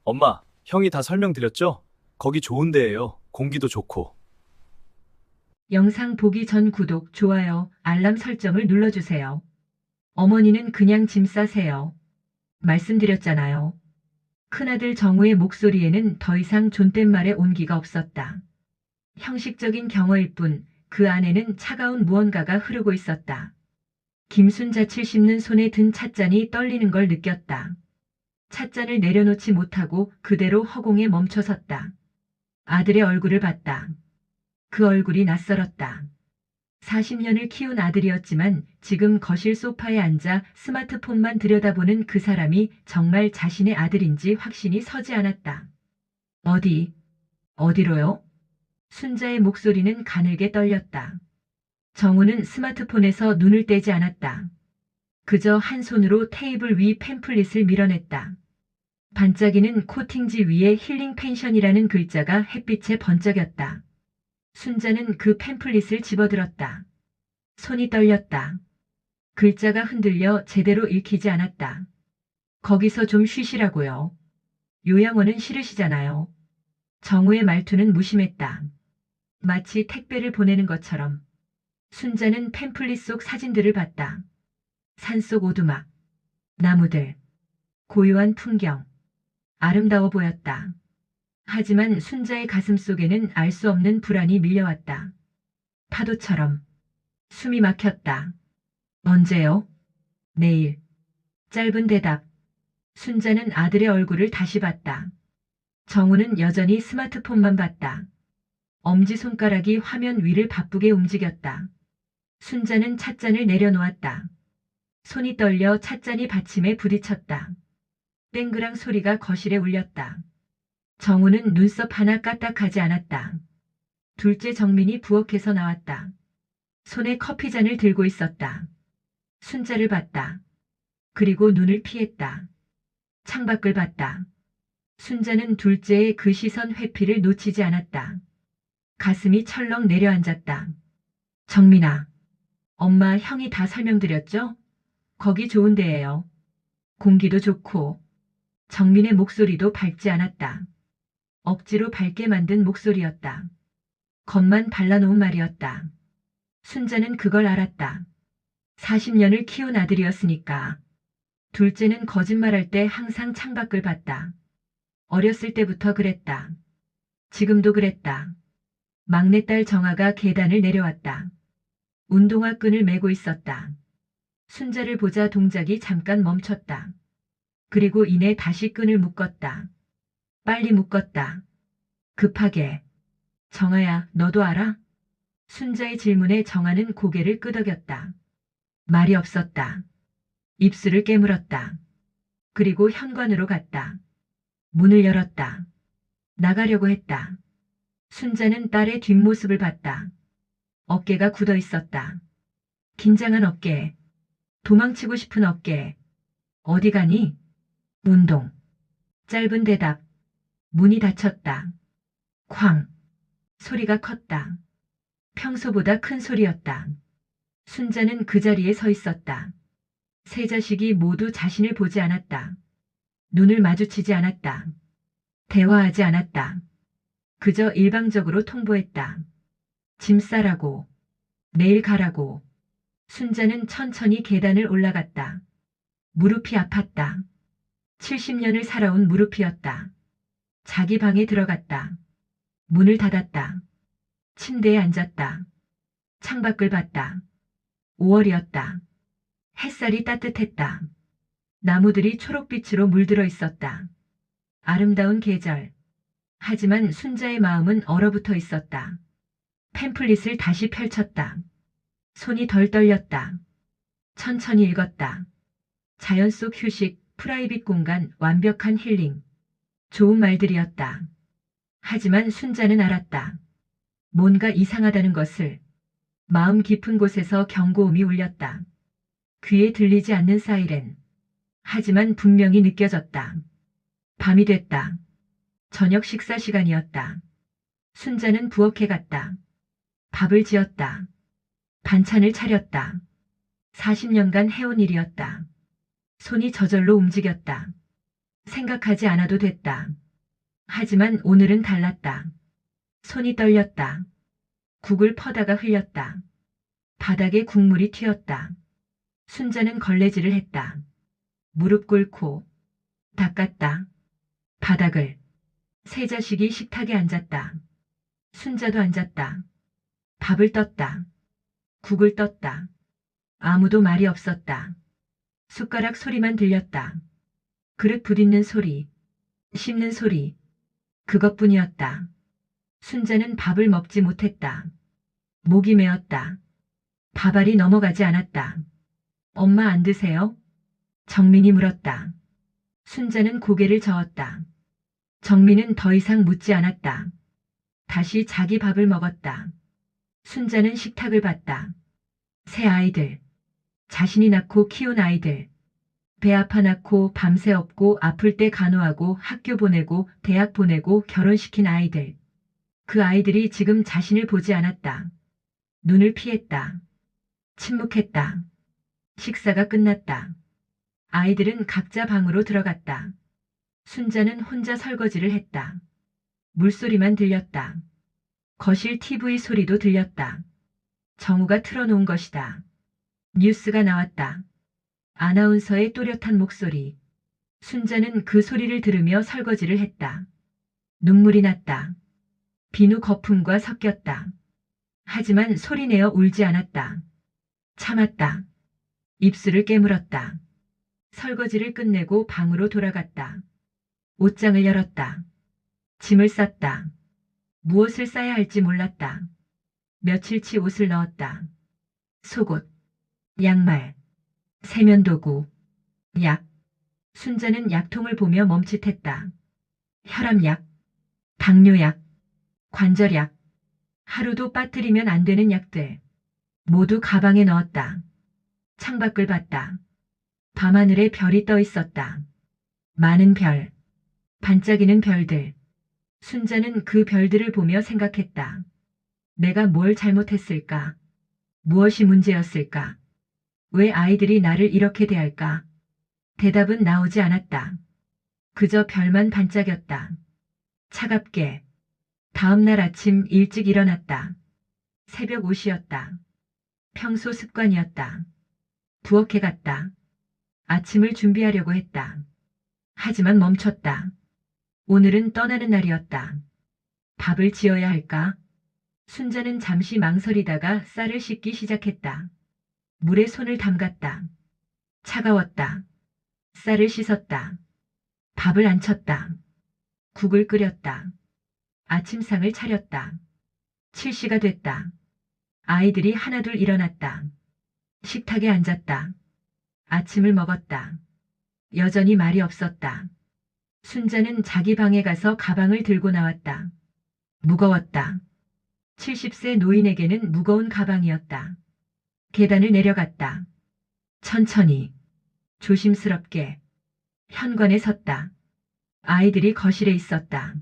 엄마, 형이 다 설명드렸죠? 거기 좋은 데예요. 공기도 좋고. 영상 보기 전 구독, 좋아요, 알람 설정을 눌러주세요. 어머니는 그냥 짐 싸세요. 말씀드렸잖아요. 큰아들 정우의 목소리에는 더 이상 존댓말의 온기가 없었다. 형식적인 경어일 뿐 그 안에는 차가운 무언가가 흐르고 있었다. 김순자칠 씹는 손에 든 찻잔이 떨리는 걸 느꼈다. 찻잔을 내려놓지 못하고 그대로 허공에 멈춰섰다. 아들의 얼굴을 봤다. 그 얼굴이 낯설었다. 40년을 키운 아들이었지만 지금 거실 소파에 앉아 스마트폰만 들여다보는 그 사람이 정말 자신의 아들인지 확신이 서지 않았다. 어디로요? 순자의 목소리는 가늘게 떨렸다. 정우는 스마트폰에서 눈을 떼지 않았다. 그저 한 손으로 테이블 위 팸플릿을 밀어냈다. 반짝이는 코팅지 위에 힐링 펜션이라는 글자가 햇빛에 번쩍였다. 순자는 그 팸플릿을 집어들었다. 손이 떨렸다. 글자가 흔들려 제대로 읽히지 않았다. 거기서 좀 쉬시라고요. 요양원은 싫으시잖아요. 정우의 말투는 무심했다. 마치 택배를 보내는 것처럼. 순자는 팸플릿 속 사진들을 봤다. 산속 오두막, 나무들, 고요한 풍경. 아름다워 보였다. 하지만 순자의 가슴 속에는 알 수 없는 불안이 밀려왔다. 파도처럼. 숨이 막혔다. 언제요? 내일. 짧은 대답. 순자는 아들의 얼굴을 다시 봤다. 정우는 여전히 스마트폰만 봤다. 엄지손가락이 화면 위를 바쁘게 움직였다. 순자는 찻잔을 내려놓았다. 손이 떨려 찻잔이 받침에 부딪혔다. 땡그랑 소리가 거실에 울렸다. 정우는 눈썹 하나 까딱하지 않았다. 둘째 정민이 부엌에서 나왔다. 손에 커피잔을 들고 있었다. 순자를 봤다. 그리고 눈을 피했다. 창밖을 봤다. 순자는 둘째의 그 시선 회피를 놓치지 않았다. 가슴이 철렁 내려앉았다. 정민아, 엄마 형이 다 설명드렸죠? 거기 좋은 데예요. 공기도 좋고. 정민의 목소리도 밝지 않았다. 억지로 밝게 만든 목소리였다. 겉만 발라놓은 말이었다. 순자는 그걸 알았다. 40년을 키운 아들이었으니까. 둘째는 거짓말할 때 항상 창밖을 봤다. 어렸을 때부터 그랬다. 지금도 그랬다. 막내딸 정아가 계단을 내려왔다. 운동화 끈을 메고 있었다. 순자를 보자 동작이 잠깐 멈췄다. 그리고 이내 다시 끈을 묶었다. 빨리 묶었다. 급하게. 정아야, 너도 알아? 순자의 질문에 정아는 고개를 끄덕였다. 말이 없었다. 입술을 깨물었다. 그리고 현관으로 갔다. 문을 열었다. 나가려고 했다. 순자는 딸의 뒷모습을 봤다. 어깨가 굳어 있었다. 긴장한 어깨. 도망치고 싶은 어깨. 어디 가니? 운동. 짧은 대답. 문이 닫혔다. 쾅. 소리가 컸다. 평소보다 큰 소리였다. 순자는 그 자리에 서 있었다. 세 자식이 모두 자신을 보지 않았다. 눈을 마주치지 않았다. 대화하지 않았다. 그저 일방적으로 통보했다. 짐 싸라고. 내일 가라고. 순자는 천천히 계단을 올라갔다. 무릎이 아팠다. 70년을 살아온 무릎이었다. 자기 방에 들어갔다. 문을 닫았다. 침대에 앉았다. 창밖을 봤다. 5월이었다. 햇살이 따뜻했다. 나무들이 초록빛으로 물들어 있었다. 아름다운 계절. 하지만 순자의 마음은 얼어붙어 있었다. 팸플릿을 다시 펼쳤다. 손이 덜 떨렸다. 천천히 읽었다. 자연 속 휴식, 프라이빗 공간, 완벽한 힐링. 좋은 말들이었다. 하지만 순자는 알았다. 뭔가 이상하다는 것을. 마음 깊은 곳에서 경고음이 울렸다. 귀에 들리지 않는 사이렌. 하지만 분명히 느껴졌다. 밤이 됐다. 저녁 식사 시간이었다. 순자는 부엌에 갔다. 밥을 지었다. 반찬을 차렸다. 40년간 해온 일이었다. 손이 저절로 움직였다. 생각하지 않아도 됐다. 하지만 오늘은 달랐다. 손이 떨렸다. 국을 퍼다가 흘렸다. 바닥에 국물이 튀었다. 순자는 걸레질을 했다. 무릎 꿇고 닦았다. 바닥을. 세 자식이 식탁에 앉았다. 순자도 앉았다. 밥을 떴다. 국을 떴다. 아무도 말이 없었다. 숟가락 소리만 들렸다. 그릇 부딪는 소리, 씹는 소리. 그것뿐이었다. 순자는 밥을 먹지 못했다. 목이 메었다. 밥알이 넘어가지 않았다. 엄마 안 드세요? 정민이 물었다. 순자는 고개를 저었다. 정민은 더 이상 묻지 않았다. 다시 자기 밥을 먹었다. 순자는 식탁을 봤다. 새 아이들. 자신이 낳고 키운 아이들. 배 아파 낳고 밤새 업고 아플 때 간호하고 학교 보내고 대학 보내고 결혼시킨 아이들. 그 아이들이 지금 자신을 보지 않았다. 눈을 피했다. 침묵했다. 식사가 끝났다. 아이들은 각자 방으로 들어갔다. 순자는 혼자 설거지를 했다. 물소리만 들렸다. 거실 TV 소리도 들렸다. 정우가 틀어놓은 것이다. 뉴스가 나왔다. 아나운서의 또렷한 목소리. 순자는 그 소리를 들으며 설거지를 했다. 눈물이 났다. 비누 거품과 섞였다. 하지만 소리내어 울지 않았다. 참았다. 입술을 깨물었다. 설거지를 끝내고 방으로 돌아갔다. 옷장을 열었다. 짐을 쌌다. 무엇을 싸야 할지 몰랐다. 며칠치 옷을 넣었다. 속옷, 양말, 세면도구, 약. 순자는 약통을 보며 멈칫했다. 혈압약, 당뇨약, 관절약, 하루도 빠뜨리면 안 되는 약들. 모두 가방에 넣었다. 창밖을 봤다. 밤하늘에 별이 떠 있었다. 많은 별, 반짝이는 별들. 순자는 그 별들을 보며 생각했다. 내가 뭘 잘못했을까? 무엇이 문제였을까? 왜 아이들이 나를 이렇게 대할까? 대답은 나오지 않았다. 그저 별만 반짝였다. 차갑게. 다음 날 아침 일찍 일어났다. 새벽 5시였다. 평소 습관이었다. 부엌에 갔다. 아침을 준비하려고 했다. 하지만 멈췄다. 오늘은 떠나는 날이었다. 밥을 지어야 할까? 순자는 잠시 망설이다가 쌀을 씻기 시작했다. 물에 손을 담갔다. 차가웠다. 쌀을 씻었다. 밥을 안쳤다. 국을 끓였다. 아침상을 차렸다. 7시가 됐다. 아이들이 하나둘 일어났다. 식탁에 앉았다. 아침을 먹었다. 여전히 말이 없었다. 순자는 자기 방에 가서 가방을 들고 나왔다. 무거웠다. 70세 노인에게는 무거운 가방이었다. 계단을 내려갔다. 천천히, 조심스럽게, 현관에 섰다. 아이들이 거실에 있었다.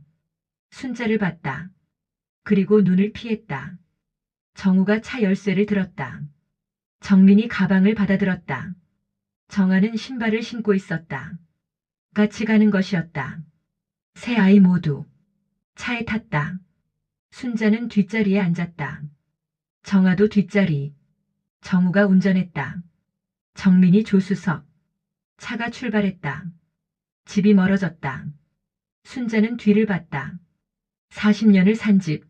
순자를 봤다. 그리고 눈을 피했다. 정우가 차 열쇠를 들었다. 정민이 가방을 받아들었다. 정아는 신발을 신고 있었다. 같이 가는 것이었다. 세 아이 모두 차에 탔다. 순자는 뒷자리에 앉았다. 정아도 뒷자리. 정우가 운전했다. 정민이 조수석. 차가 출발했다. 집이 멀어졌다. 순자는 뒤를 봤다. 40년을 산 집.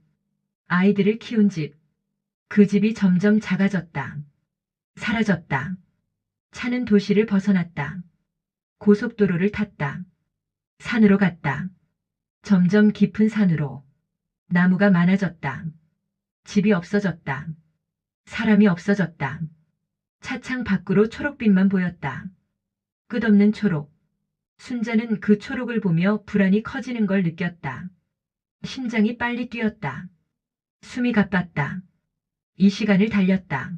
아이들을 키운 집. 그 집이 점점 작아졌다. 사라졌다. 차는 도시를 벗어났다. 고속도로를 탔다. 산으로 갔다. 점점 깊은 산으로. 나무가 많아졌다. 집이 없어졌다. 사람이 없어졌다. 차창 밖으로 초록빛만 보였다. 끝없는 초록. 순자는 그 초록을 보며 불안이 커지는 걸 느꼈다. 심장이 빨리 뛰었다. 숨이 가빴다. 이 시간을 달렸다.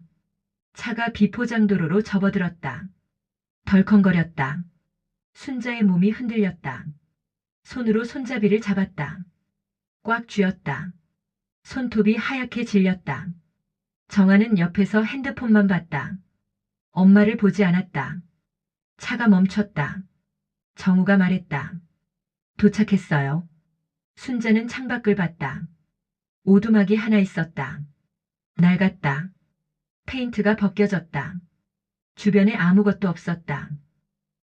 차가 비포장도로로 접어들었다. 덜컹거렸다. 순자의 몸이 흔들렸다. 손으로 손잡이를 잡았다. 꽉 쥐었다. 손톱이 하얗게 질렸다. 정아는 옆에서 핸드폰만 봤다. 엄마를 보지 않았다. 차가 멈췄다. 정우가 말했다. 도착했어요. 순자는 창밖을 봤다. 오두막이 하나 있었다. 낡았다. 페인트가 벗겨졌다. 주변에 아무것도 없었다.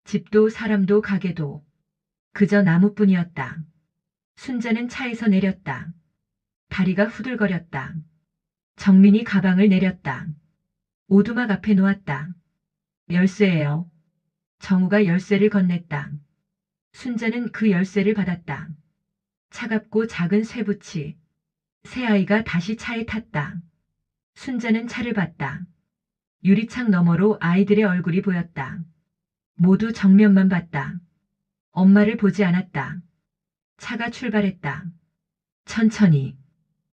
집도 사람도 가게도 그저 나무뿐이었다. 순자는 차에서 내렸다. 다리가 후들거렸다. 정민이 가방을 내렸다. 오두막 앞에 놓았다. 열쇠예요. 정우가 열쇠를 건넸다. 순자는 그 열쇠를 받았다. 차갑고 작은 쇠붙이. 새아이가 다시 차에 탔다. 순자는 차를 봤다. 유리창 너머로 아이들의 얼굴이 보였다. 모두 정면만 봤다. 엄마를 보지 않았다. 차가 출발했다. 천천히.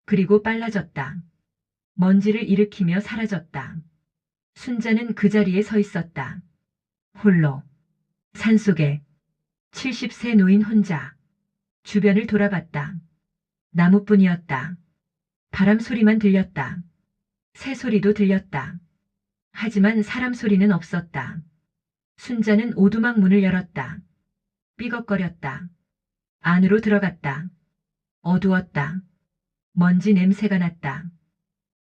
그리고 빨라졌다. 먼지를 일으키며 사라졌다. 순자는 그 자리에 서 있었다. 홀로. 산속에 70세 노인 혼자. 주변을 돌아봤다. 나무뿐이었다. 바람 소리만 들렸다. 새 소리도 들렸다. 하지만 사람 소리는 없었다. 순자는 오두막 문을 열었다. 삐걱거렸다. 안으로 들어갔다. 어두웠다. 먼지 냄새가 났다.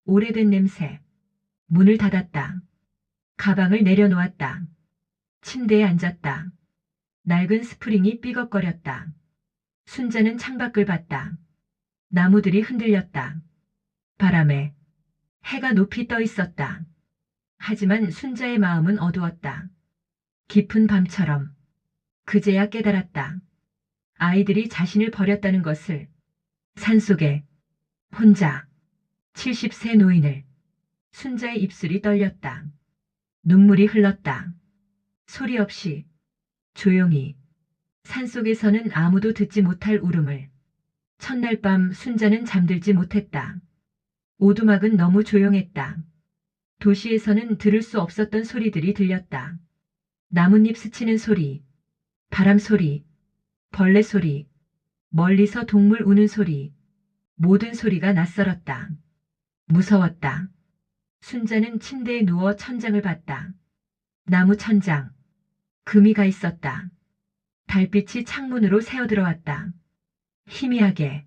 오래된 냄새. 문을 닫았다. 가방을 내려놓았다. 침대에 앉았다. 낡은 스프링이 삐걱거렸다. 순자는 창밖을 봤다. 나무들이 흔들렸다. 바람에 해가 높이 떠 있었다. 하지만 순자의 마음은 어두웠다. 깊은 밤처럼. 그제야 깨달았다. 아이들이 자신을 버렸다는 것을. 산속에 혼자 70세 노인을. 순자의 입술이 떨렸다. 눈물이 흘렀다. 소리 없이 조용히. 산속에서는 아무도 듣지 못할 울음을. 첫날 밤 순자는 잠들지 못했다. 오두막은 너무 조용했다. 도시에서는 들을 수 없었던 소리들이 들렸다. 나뭇잎 스치는 소리, 바람 소리, 벌레 소리, 멀리서 동물 우는 소리. 모든 소리가 낯설었다. 무서웠다. 순자는 침대에 누워 천장을 봤다. 나무 천장. 금이 가 있었다. 달빛이 창문으로 새어들어왔다. 희미하게.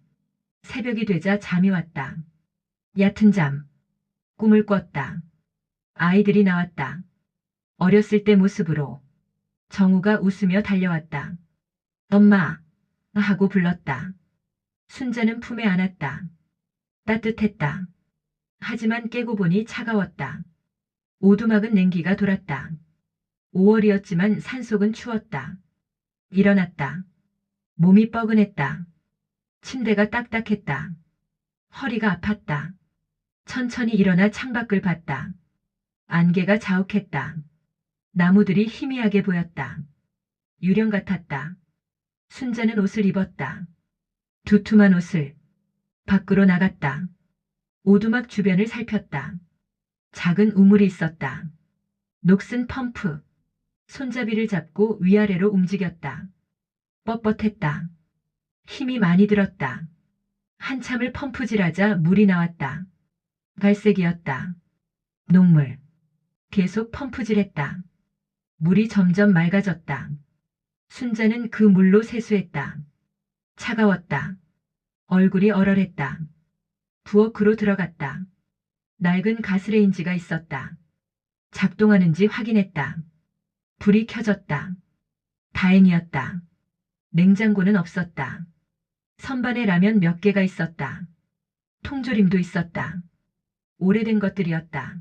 새벽이 되자 잠이 왔다. 얕은 잠. 꿈을 꿨다. 아이들이 나왔다. 어렸을 때 모습으로. 정우가 웃으며 달려왔다. 엄마! 하고 불렀다. 순자는 품에 안았다. 따뜻했다. 하지만 깨고 보니 차가웠다. 오두막은 냉기가 돌았다. 5월이었지만 산속은 추웠다. 일어났다. 몸이 뻐근했다. 침대가 딱딱했다. 허리가 아팠다. 천천히 일어나 창밖을 봤다. 안개가 자욱했다. 나무들이 희미하게 보였다. 유령 같았다. 순자는 옷을 입었다. 두툼한 옷을. 밖으로 나갔다. 오두막 주변을 살폈다. 작은 우물이 있었다. 녹슨 펌프. 손잡이를 잡고 위아래로 움직였다. 뻣뻣했다. 힘이 많이 들었다. 한참을 펌프질하자 물이 나왔다. 갈색이었다. 녹물. 계속 펌프질했다. 물이 점점 맑아졌다. 순자는 그 물로 세수했다. 차가웠다. 얼굴이 얼얼했다. 부엌으로 들어갔다. 낡은 가스레인지가 있었다. 작동하는지 확인했다. 불이 켜졌다. 다행이었다. 냉장고는 없었다. 선반에 라면 몇 개가 있었다. 통조림도 있었다. 오래된 것들이었다.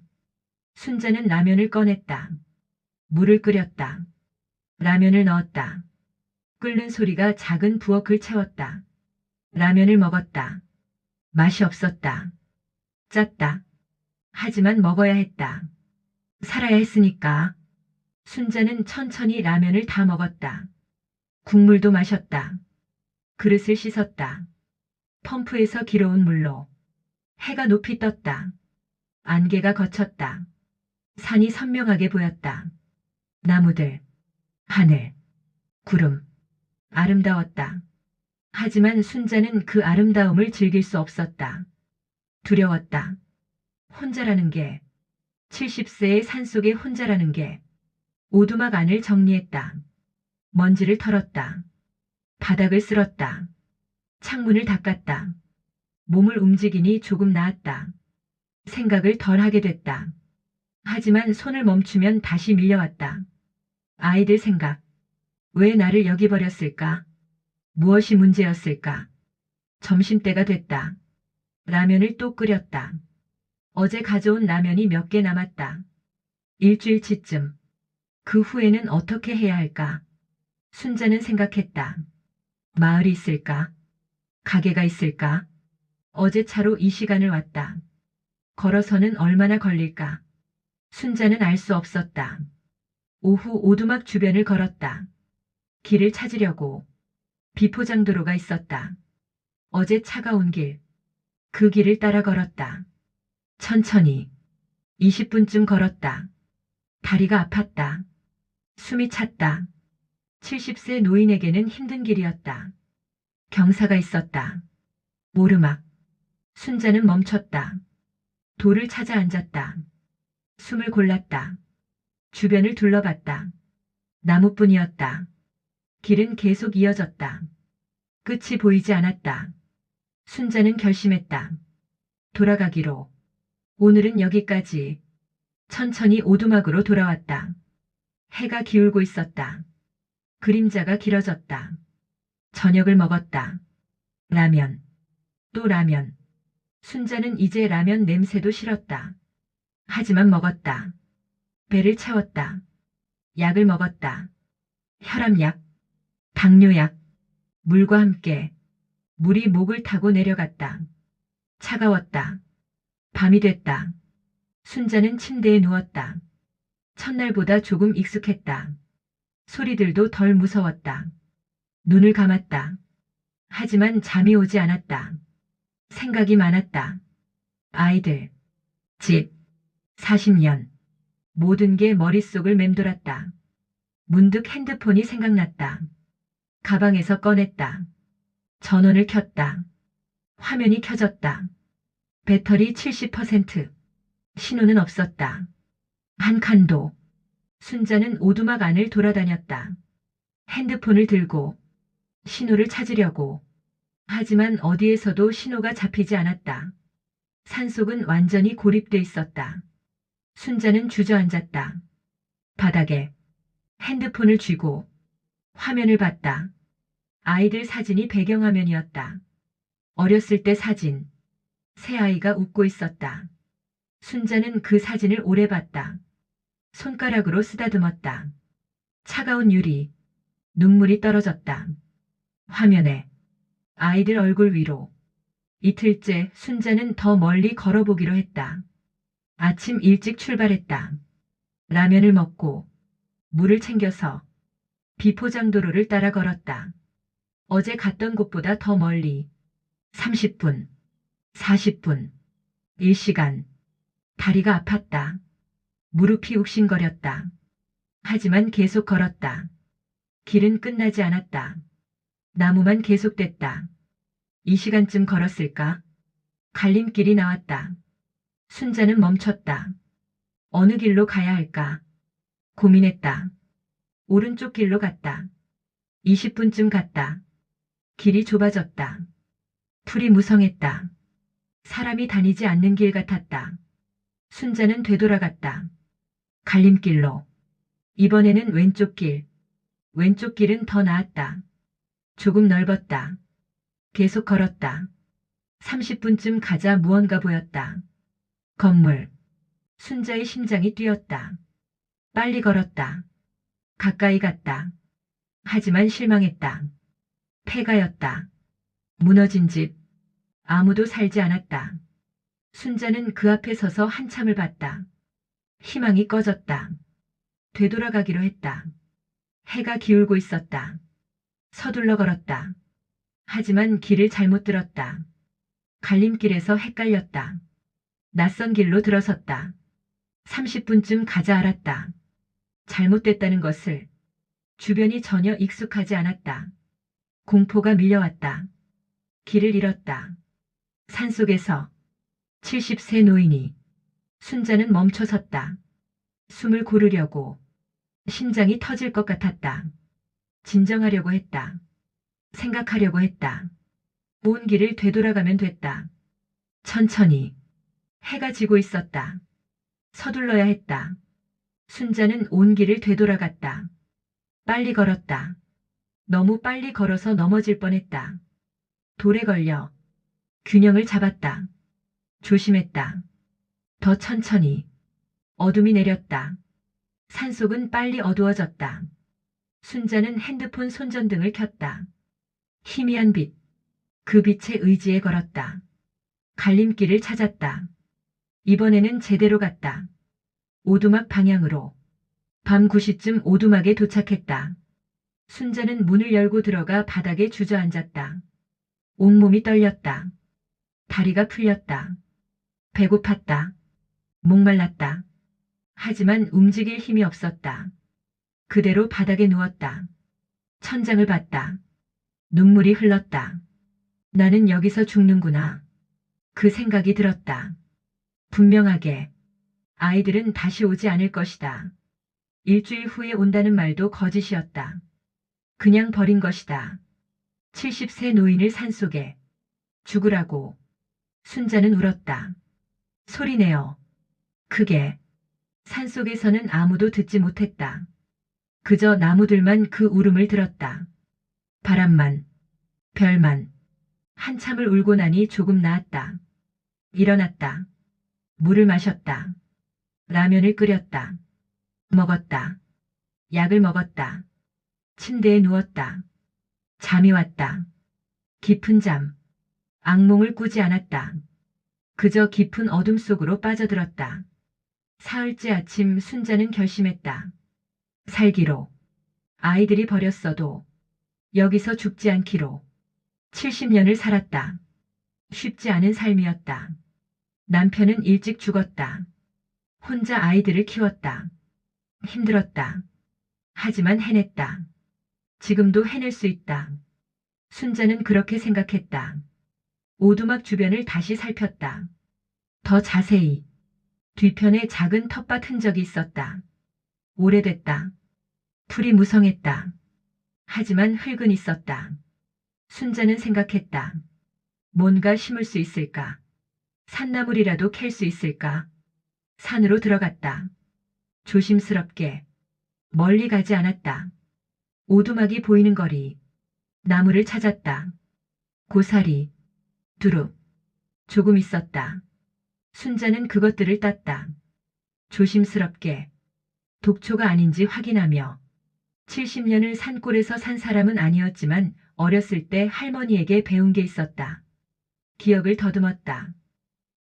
순자는 라면을 꺼냈다. 물을 끓였다. 라면을 넣었다. 끓는 소리가 작은 부엌을 채웠다. 라면을 먹었다. 맛이 없었다. 짰다. 하지만 먹어야 했다. 살아야 했으니까. 순자는 천천히 라면을 다 먹었다. 국물도 마셨다. 그릇을 씻었다. 펌프에서 길어온 물로. 해가 높이 떴다. 안개가 걷혔다. 산이 선명하게 보였다. 나무들, 하늘, 구름. 아름다웠다. 하지만 순자는 그 아름다움을 즐길 수 없었다. 두려웠다. 혼자라는 게, 70세의 산속에 혼자라는 게. 오두막 안을 정리했다. 먼지를 털었다. 바닥을 쓸었다. 창문을 닦았다. 몸을 움직이니 조금 나았다. 생각을 덜 하게 됐다. 하지만 손을 멈추면 다시 밀려왔다. 아이들 생각. 왜 나를 여기 버렸을까? 무엇이 문제였을까? 점심때가 됐다. 라면을 또 끓였다. 어제 가져온 라면이 몇 개 남았다. 일주일치쯤. 그 후에는 어떻게 해야 할까? 순자는 생각했다. 마을이 있을까? 가게가 있을까? 어제 차로 이 시간을 왔다. 걸어서는 얼마나 걸릴까? 순자는 알 수 없었다. 오후 오두막 주변을 걸었다. 길을 찾으려고. 비포장도로가 있었다. 어제 차가 온 길. 그 길을 따라 걸었다. 천천히. 20분쯤 걸었다. 다리가 아팠다. 숨이 찼다. 70세 노인에게는 힘든 길이었다. 경사가 있었다. 오르막. 순자는 멈췄다. 돌을 찾아 앉았다. 숨을 골랐다. 주변을 둘러봤다. 나무뿐이었다. 길은 계속 이어졌다. 끝이 보이지 않았다. 순자는 결심했다. 돌아가기로. 오늘은 여기까지. 천천히 오두막으로 돌아왔다. 해가 기울고 있었다. 그림자가 길어졌다. 저녁을 먹었다. 라면. 또 라면. 순자는 이제 라면 냄새도 싫었다. 하지만 먹었다. 배를 채웠다. 약을 먹었다. 혈압약, 당뇨약, 물과 함께. 물이 목을 타고 내려갔다. 차가웠다. 밤이 됐다. 순자는 침대에 누웠다. 첫날보다 조금 익숙했다. 소리들도 덜 무서웠다. 눈을 감았다. 하지만 잠이 오지 않았다. 생각이 많았다. 아이들, 집, 40년. 모든 게 머릿속을 맴돌았다. 문득 핸드폰이 생각났다. 가방에서 꺼냈다. 전원을 켰다. 화면이 켜졌다. 배터리 70%. 신호는 없었다. 한 칸도. 순자는 오두막 안을 돌아다녔다. 핸드폰을 들고 신호를 찾으려고. 하지만 어디에서도 신호가 잡히지 않았다. 산속은 완전히 고립돼 있었다. 순자는 주저앉았다. 바닥에 핸드폰을 쥐고 화면을 봤다. 아이들 사진이 배경화면이었다. 어렸을 때 사진. 새 아이가 웃고 있었다. 순자는 그 사진을 오래 봤다. 손가락으로 쓰다듬었다. 차가운 유리. 눈물이 떨어졌다. 화면에 아이들 얼굴 위로. 이틀째 순자는 더 멀리 걸어보기로 했다. 아침 일찍 출발했다. 라면을 먹고 물을 챙겨서 비포장도로를 따라 걸었다. 어제 갔던 곳보다 더 멀리. 30분, 40분, 1시간. 다리가 아팠다. 무릎이 욱신거렸다. 하지만 계속 걸었다. 길은 끝나지 않았다. 나무만 계속됐다. 이 시간쯤 걸었을까? 갈림길이 나왔다. 순자는 멈췄다. 어느 길로 가야 할까? 고민했다. 오른쪽 길로 갔다. 20분쯤 갔다. 길이 좁아졌다. 풀이 무성했다. 사람이 다니지 않는 길 같았다. 순자는 되돌아갔다. 갈림길로. 이번에는 왼쪽 길. 왼쪽 길은 더 나았다. 조금 넓었다. 계속 걸었다. 30분쯤 가자 무언가 보였다. 건물. 순자의 심장이 뛰었다. 빨리 걸었다. 가까이 갔다. 하지만 실망했다. 폐가였다. 무너진 집. 아무도 살지 않았다. 순자는 그 앞에 서서 한참을 봤다. 희망이 꺼졌다. 되돌아가기로 했다. 해가 기울고 있었다. 서둘러 걸었다. 하지만 길을 잘못 들었다. 갈림길에서 헷갈렸다. 낯선 길로 들어섰다. 30분쯤 가자 알았다. 잘못됐다는 것을. 주변이 전혀 익숙하지 않았다. 공포가 밀려왔다. 길을 잃었다. 산속에서 70세 노인이. 순자는 멈춰섰다. 숨을 고르려고. 심장이 터질 것 같았다. 진정하려고 했다. 생각하려고 했다. 온 길을 되돌아가면 됐다. 천천히. 해가 지고 있었다. 서둘러야 했다. 순자는 온 길을 되돌아갔다. 빨리 걸었다. 너무 빨리 걸어서 넘어질 뻔했다. 돌에 걸려 균형을 잡았다. 조심했다. 더 천천히. 어둠이 내렸다. 산속은 빨리 어두워졌다. 순자는 핸드폰 손전등을 켰다. 희미한 빛. 그 빛에 의지해 걸었다. 갈림길을 찾았다. 이번에는 제대로 갔다. 오두막 방향으로. 밤 9시쯤 오두막에 도착했다. 순자는 문을 열고 들어가 바닥에 주저앉았다. 온몸이 떨렸다. 다리가 풀렸다. 배고팠다. 목말랐다. 하지만 움직일 힘이 없었다. 그대로 바닥에 누웠다. 천장을 봤다. 눈물이 흘렀다. 나는 여기서 죽는구나. 그 생각이 들었다. 분명하게. 아이들은 다시 오지 않을 것이다. 일주일 후에 온다는 말도 거짓이었다. 그냥 버린 것이다. 70세 노인을 산속에 죽으라고. 순자는 울었다. 소리내어. 크게. 산속에서는 아무도 듣지 못했다. 그저 나무들만 그 울음을 들었다. 바람만, 별만. 한참을 울고 나니 조금 나았다. 일어났다. 물을 마셨다. 라면을 끓였다. 먹었다. 약을 먹었다. 침대에 누웠다. 잠이 왔다. 깊은 잠. 악몽을 꾸지 않았다. 그저 깊은 어둠 속으로 빠져들었다. 사흘째 아침 순자는 결심했다. 살기로. 아이들이 버렸어도 여기서 죽지 않기로. 70년을 살았다. 쉽지 않은 삶이었다. 남편은 일찍 죽었다. 혼자 아이들을 키웠다. 힘들었다. 하지만 해냈다. 지금도 해낼 수 있다. 순자는 그렇게 생각했다. 오두막 주변을 다시 살폈다. 더 자세히. 뒤편에 작은 텃밭 흔적이 있었다. 오래됐다. 풀이 무성했다. 하지만 흙은 있었다. 순자는 생각했다. 뭔가 심을 수 있을까? 산나물이라도 캘 수 있을까? 산으로 들어갔다. 조심스럽게. 멀리 가지 않았다. 오두막이 보이는 거리. 나무를 찾았다. 고사리, 두릅. 조금 있었다. 순자는 그것들을 땄다. 조심스럽게. 독초가 아닌지 확인하며. 70년을 산골에서 산 사람은 아니었지만 어렸을 때 할머니에게 배운 게 있었다. 기억을 더듬었다.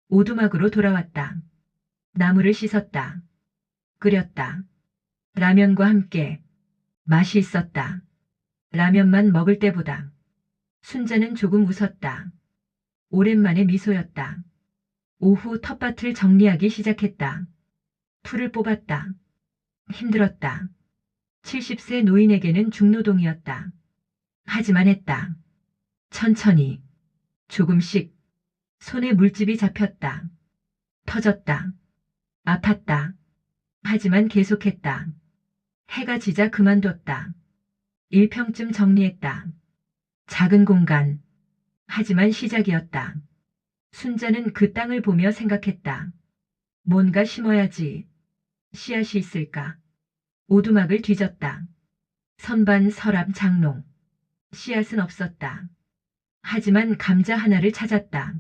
오두막으로 돌아왔다. 나무를 씻었다. 끓였다. 라면과 함께. 맛이 있었다. 라면만 먹을 때보다. 순자는 조금 웃었다. 오랜만에 미소였다. 오후 텃밭을 정리하기 시작했다. 풀을 뽑았다. 힘들었다. 70세 노인에게는 중노동이었다. 하지만 했다. 천천히. 조금씩. 손에 물집이 잡혔다. 터졌다. 아팠다. 하지만 계속했다. 해가 지자 그만뒀다. 1평쯤 정리했다. 작은 공간. 하지만 시작이었다. 순자는 그 땅을 보며 생각했다. 뭔가 심어야지. 씨앗이 있을까? 오두막을 뒤졌다. 선반, 서랍, 장롱. 씨앗은 없었다. 하지만 감자 하나를 찾았다.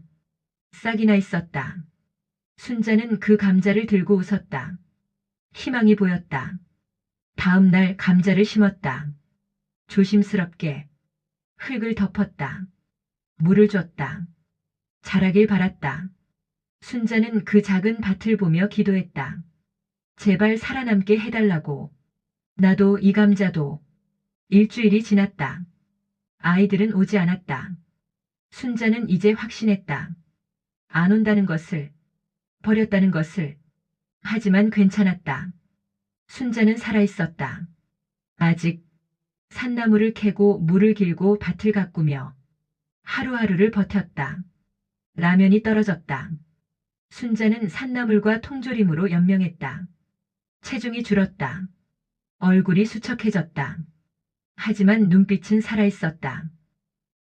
싹이나 있었다. 순자는 그 감자를 들고 웃었다. 희망이 보였다. 다음 날 감자를 심었다. 조심스럽게. 흙을 덮었다. 물을 줬다. 자라길 바랐다. 순자는 그 작은 밭을 보며 기도했다. 제발 살아남게 해달라고. 나도 이 감자도. 일주일이 지났다. 아이들은 오지 않았다. 순자는 이제 확신했다. 안 온다는 것을. 버렸다는 것을. 하지만 괜찮았다. 순자는 살아있었다. 아직. 산나물을 캐고 물을 길고 밭을 가꾸며 하루하루를 버텼다. 라면이 떨어졌다. 순자는 산나물과 통조림으로 연명했다. 체중이 줄었다. 얼굴이 수척해졌다. 하지만 눈빛은 살아있었다.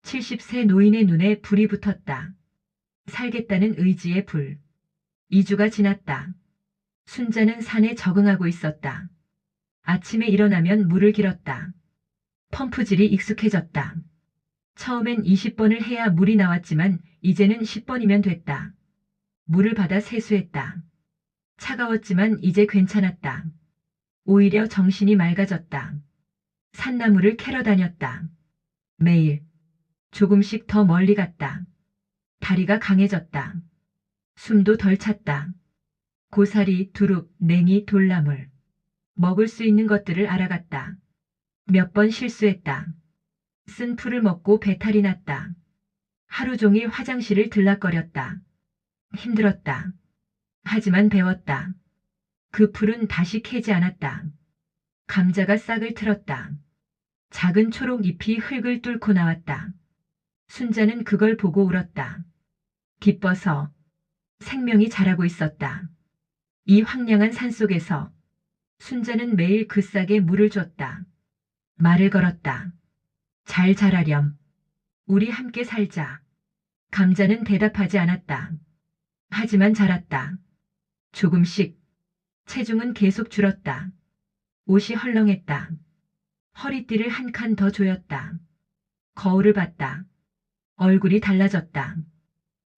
70세 노인의 눈에 불이 붙었다. 살겠다는 의지의 불. 2주가 지났다. 순자는 산에 적응하고 있었다. 아침에 일어나면 물을 길었다. 펌프질이 익숙해졌다. 처음엔 20번을 해야 물이 나왔지만 이제는 10번이면 됐다. 물을 받아 세수했다. 차가웠지만 이제 괜찮았다. 오히려 정신이 맑아졌다. 산나무를 캐러 다녔다. 매일 조금씩 더 멀리 갔다. 다리가 강해졌다. 숨도 덜 찼다. 고사리, 두릅, 냉이, 돌나물. 먹을 수 있는 것들을 알아갔다. 몇 번 실수했다. 쓴 풀을 먹고 배탈이 났다. 하루 종일 화장실을 들락거렸다. 힘들었다. 하지만 배웠다. 그 풀은 다시 캐지 않았다. 감자가 싹을 틀었다. 작은 초록 잎이 흙을 뚫고 나왔다. 순자는 그걸 보고 울었다. 기뻐서 생명이 자라고 있었다. 이 황량한 산속에서 순자는 매일 그 싹에 물을 줬다. 말을 걸었다. 잘 자라렴. 우리 함께 살자. 감자는 대답하지 않았다. 하지만 자랐다. 조금씩. 체중은 계속 줄었다. 옷이 헐렁했다. 허리띠를 한 칸 더 조였다. 거울을 봤다. 얼굴이 달라졌다.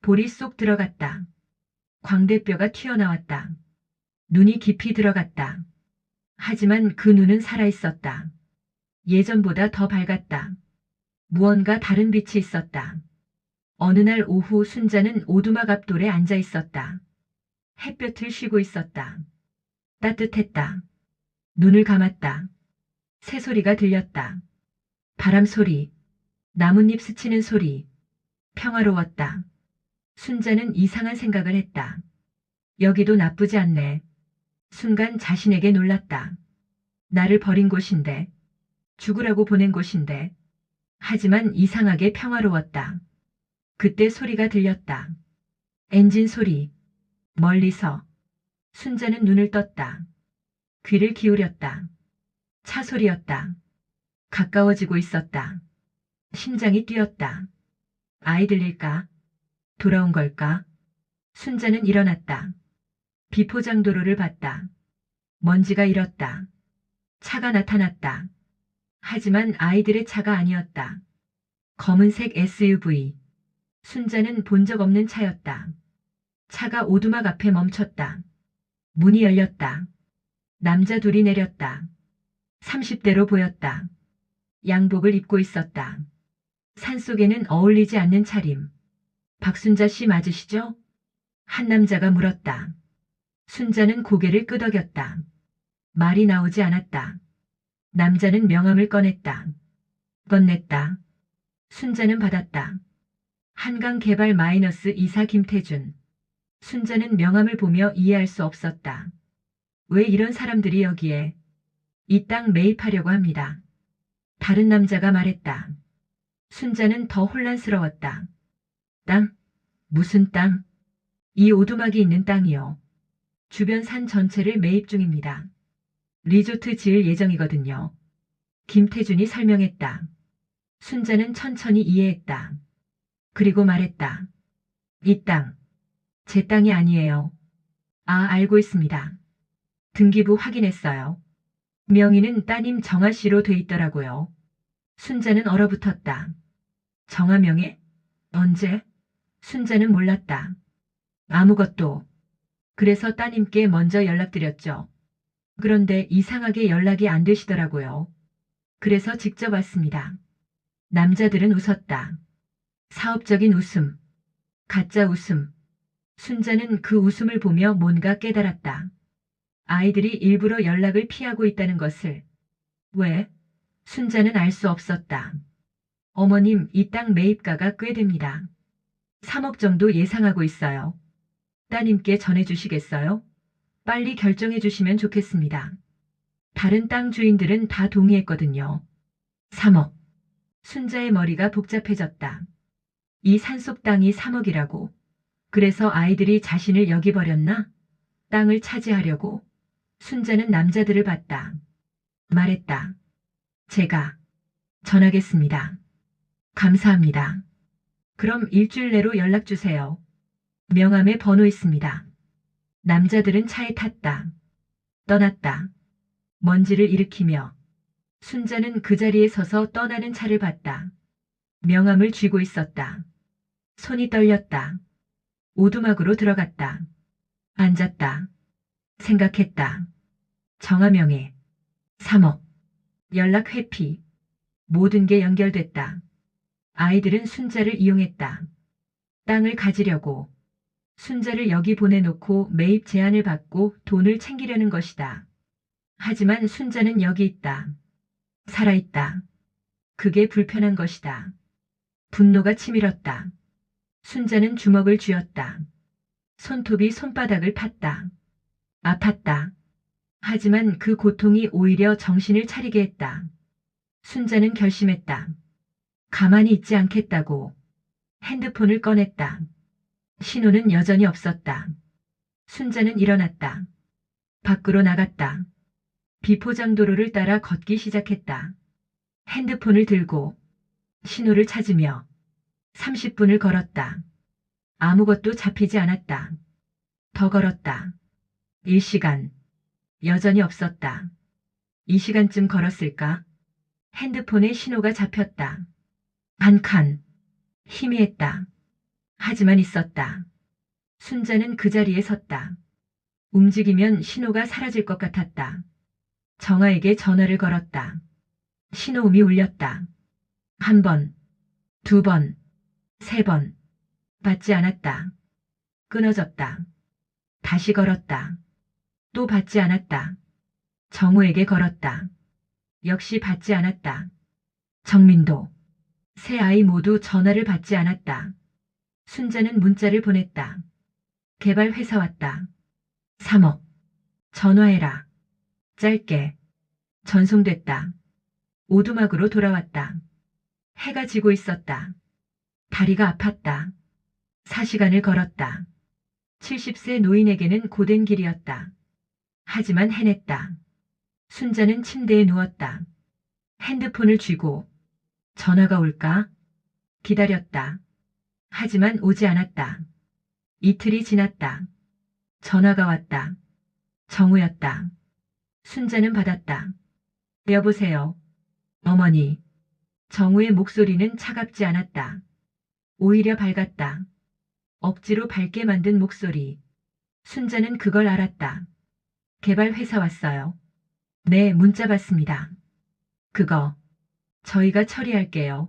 볼이 쏙 들어갔다. 광대뼈가 튀어나왔다. 눈이 깊이 들어갔다. 하지만 그 눈은 살아있었다. 예전보다 더 밝았다. 무언가 다른 빛이 있었다. 어느 날 오후 순자는 오두막 앞돌에 앉아 있었다. 햇볕을 쉬고 있었다. 따뜻했다. 눈을 감았다. 새소리가 들렸다. 바람 소리, 나뭇잎 스치는 소리. 평화로웠다. 순자는 이상한 생각을 했다. 여기도 나쁘지 않네. 순간 자신에게 놀랐다. 나를 버린 곳인데, 죽으라고 보낸 곳인데. 하지만 이상하게 평화로웠다. 그때 소리가 들렸다. 엔진 소리. 멀리서. 순자는 눈을 떴다. 귀를 기울였다. 차 소리였다. 가까워지고 있었다. 심장이 뛰었다. 아이들일까? 돌아온 걸까? 순자는 일어났다. 비포장도로를 봤다. 먼지가 일었다. 차가 나타났다. 하지만 아이들의 차가 아니었다. 검은색 SUV. 순자는 본 적 없는 차였다. 차가 오두막 앞에 멈췄다. 문이 열렸다. 남자 둘이 내렸다. 30대로 보였다. 양복을 입고 있었다. 산속에는 어울리지 않는 차림. 박순자 씨 맞으시죠? 한 남자가 물었다. 순자는 고개를 끄덕였다. 말이 나오지 않았다. 남자는 명함을 꺼냈다. 건넸다. 순자는 받았다. 한강개발 마이너스 이사 김태준. 순자는 명함을 보며 이해할 수 없었다. 왜 이런 사람들이 여기에? 이 땅 매입하려고 합니다. 다른 남자가 말했다. 순자는 더 혼란스러웠다. 땅? 무슨 땅? 이 오두막이 있는 땅이요. 주변 산 전체를 매입 중입니다. 리조트 지을 예정이거든요. 김태준이 설명했다. 순자는 천천히 이해했다. 그리고 말했다. 이 땅, 제 땅이 아니에요. 아, 알고 있습니다. 등기부 확인했어요. 명의는 따님 정아 씨로 돼 있더라고요. 순자는 얼어붙었다. 정아 명예? 언제? 순자는 몰랐다. 아무것도. 그래서 따님께 먼저 연락드렸죠. 그런데 이상하게 연락이 안 되시더라고요. 그래서 직접 왔습니다. 남자들은 웃었다. 사업적인 웃음. 가짜 웃음. 순자는 그 웃음을 보며 뭔가 깨달았다. 아이들이 일부러 연락을 피하고 있다는 것을. 왜? 순자는 알 수 없었다. 어머님, 이 땅 매입가가 꽤 됩니다. 3억 정도 예상하고 있어요. 따님께 전해주시겠어요? 빨리 결정해 주시면 좋겠습니다. 다른 땅 주인들은 다 동의했거든요. 3억. 순자의 머리가 복잡해졌다. 이 산속 땅이 3억이라고. 그래서 아이들이 자신을 여기 버렸나? 땅을 차지하려고. 순자는 남자들을 봤다. 말했다. 제가 전하겠습니다. 감사합니다. 그럼 일주일 내로 연락 주세요. 명함에 번호 있습니다. 남자들은 차에 탔다. 떠났다. 먼지를 일으키며 순자는 그 자리에 서서 떠나는 차를 봤다. 명함을 쥐고 있었다. 손이 떨렸다. 오두막으로 들어갔다. 앉았다. 생각했다. 정하명의 3억. 연락 회피. 모든 게 연결됐다. 아이들은 순자를 이용했다. 땅을 가지려고. 순자를 여기 보내놓고 매입 제한을 받고 돈을 챙기려는 것이다. 하지만 순자는 여기 있다. 살아있다. 그게 불편한 것이다. 분노가 치밀었다. 순자는 주먹을 쥐었다. 손톱이 손바닥을 팠다. 아팠다. 하지만 그 고통이 오히려 정신을 차리게 했다. 순자는 결심했다. 가만히 있지 않겠다고. 핸드폰을 꺼냈다. 신호는 여전히 없었다. 순자는 일어났다. 밖으로 나갔다. 비포장도로를 따라 걷기 시작했다. 핸드폰을 들고 신호를 찾으며 30분을 걸었다. 아무것도 잡히지 않았다. 더 걸었다. 1시간. 여전히 없었다. 2시간쯤 걸었을까? 핸드폰에 신호가 잡혔다. 한 칸. 희미했다. 하지만 있었다. 순자는 그 자리에 섰다. 움직이면 신호가 사라질 것 같았다. 정아에게 전화를 걸었다. 신호음이 울렸다. 1번, 2번, 3번. 받지 않았다. 끊어졌다. 다시 걸었다. 또 받지 않았다. 정우에게 걸었다. 역시 받지 않았다. 정민도. 세 아이 모두 전화를 받지 않았다. 순자는 문자를 보냈다. 개발 회사 왔다. 3억. 전화해라. 짧게. 전송됐다. 오두막으로 돌아왔다. 해가 지고 있었다. 다리가 아팠다. 4시간을 걸었다. 70세 노인에게는 고된 길이었다. 하지만 해냈다. 순자는 침대에 누웠다. 핸드폰을 쥐고 전화가 올까? 기다렸다. 하지만 오지 않았다. 이틀이 지났다. 전화가 왔다. 정우였다. 순자는 받았다. 여보세요. 어머니. 정우의 목소리는 차갑지 않았다. 오히려 밝았다. 억지로 밝게 만든 목소리. 순자는 그걸 알았다. 개발 회사 왔어요. 네, 문자 받습니다. 그거 저희가 처리할게요.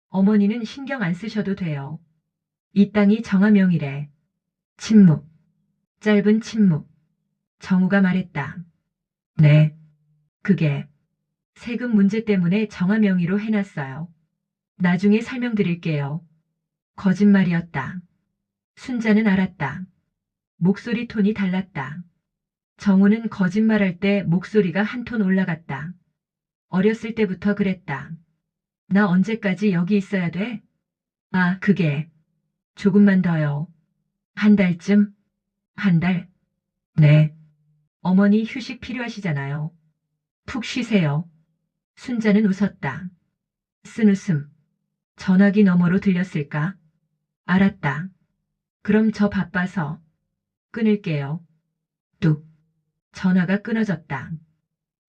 어머니는 신경 안 쓰셔도 돼요. 이 땅이 정하명이래. 침묵. 짧은 침묵. 정우가 말했다. 네. 그게 세금 문제 때문에 정하명의로 해놨어요. 나중에 설명드릴게요. 거짓말이었다. 순자는 알았다. 목소리 톤이 달랐다. 정우는 거짓말할 때 목소리가 한 톤 올라갔다. 어렸을 때부터 그랬다. 나 언제까지 여기 있어야 돼? 아, 그게. 조금만 더요. 한 달쯤? 한 달? 네. 어머니 휴식 필요하시잖아요. 푹 쉬세요. 순자는 웃었다. 쓴 웃음. 전화기 너머로 들렸을까? 알았다. 그럼 저 바빠서 끊을게요. 뚝. 전화가 끊어졌다.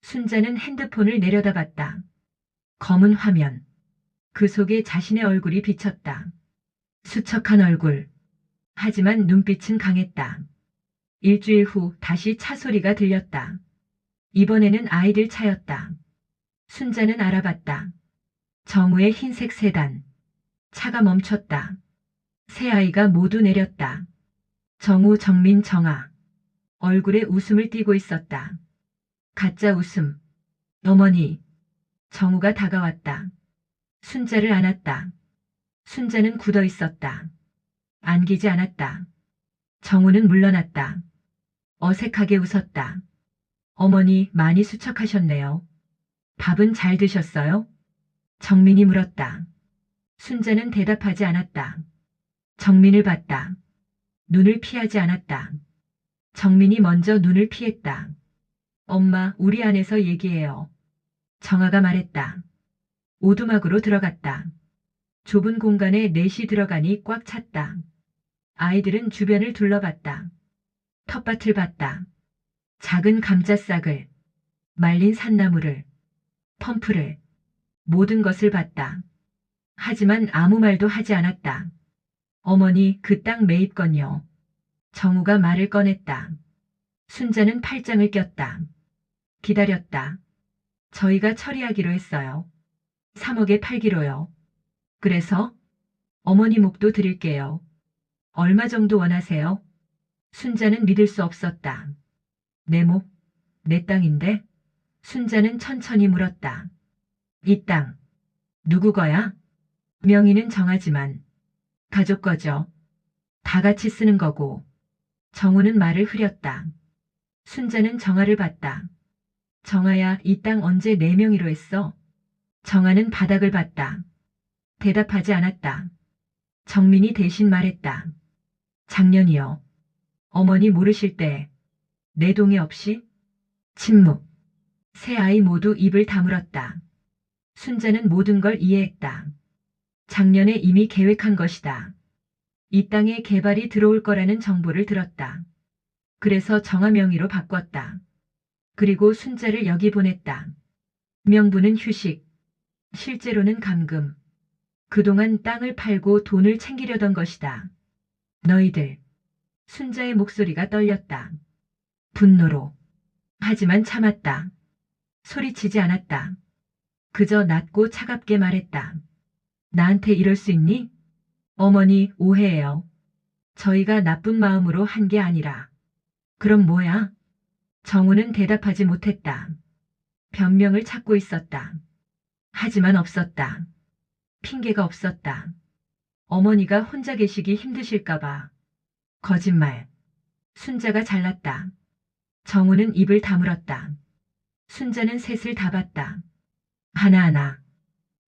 순자는 핸드폰을 내려다봤다. 검은 화면. 그 속에 자신의 얼굴이 비쳤다. 수척한 얼굴. 하지만 눈빛은 강했다. 일주일 후 다시 차 소리가 들렸다. 이번에는 아이들 차였다. 순자는 알아봤다. 정우의 흰색 세단. 차가 멈췄다. 세 아이가 모두 내렸다. 정우, 정민, 정아. 얼굴에 웃음을 띠고 있었다. 가짜 웃음. 어머니. 정우가 다가왔다. 순자를 안았다. 순자는 굳어 있었다. 안기지 않았다. 정우는 물러났다. 어색하게 웃었다. 어머니 많이 수척하셨네요. 밥은 잘 드셨어요? 정민이 물었다. 순자는 대답하지 않았다. 정민을 봤다. 눈을 피하지 않았다. 정민이 먼저 눈을 피했다. 엄마, 우리 안에서 얘기해요. 정아가 말했다. 오두막으로 들어갔다. 좁은 공간에 넷이 들어가니 꽉 찼다. 아이들은 주변을 둘러봤다. 텃밭을 봤다. 작은 감자싹을, 말린 산나물을, 펌프를, 모든 것을 봤다. 하지만 아무 말도 하지 않았다. 어머니 그 땅 매입건요. 정우가 말을 꺼냈다. 순자는 팔짱을 꼈다. 기다렸다. 저희가 처리하기로 했어요. 3억에 팔기로요. 그래서 어머니 목도 드릴게요. 얼마 정도 원하세요? 순자는 믿을 수 없었다. 내 목, 내 땅인데? 순자는 천천히 물었다. 이 땅, 누구 거야? 명의는 정하지만 가족 거죠. 다 같이 쓰는 거고. 정우는 말을 흐렸다. 순자는 정아를 봤다. 정아야, 이 땅 언제 내 명의로 했어? 정아는 바닥을 봤다. 대답하지 않았다. 정민이 대신 말했다. 작년이요. 어머니 모르실 때 내 동의 없이? 침묵. 세 아이 모두 입을 다물었다. 순자는 모든 걸 이해했다. 작년에 이미 계획한 것이다. 이 땅에 개발이 들어올 거라는 정보를 들었다. 그래서 정아 명의로 바꿨다. 그리고 순자를 여기 보냈다. 명분은 휴식, 실제로는 감금. 그동안 땅을 팔고 돈을 챙기려던 것이다. 너희들. 순자의 목소리가 떨렸다. 분노로. 하지만 참았다. 소리치지 않았다. 그저 낮고 차갑게 말했다. 나한테 이럴 수 있니? 어머니, 오해해요. 저희가 나쁜 마음으로 한 게 아니라. 그럼 뭐야? 정우는 대답하지 못했다. 변명을 찾고 있었다. 하지만 없었다. 핑계가 없었다. 어머니가 혼자 계시기 힘드실까봐. 거짓말. 순자가 잘났다. 정우는 입을 다물었다. 순자는 셋을 다 봤다. 하나하나.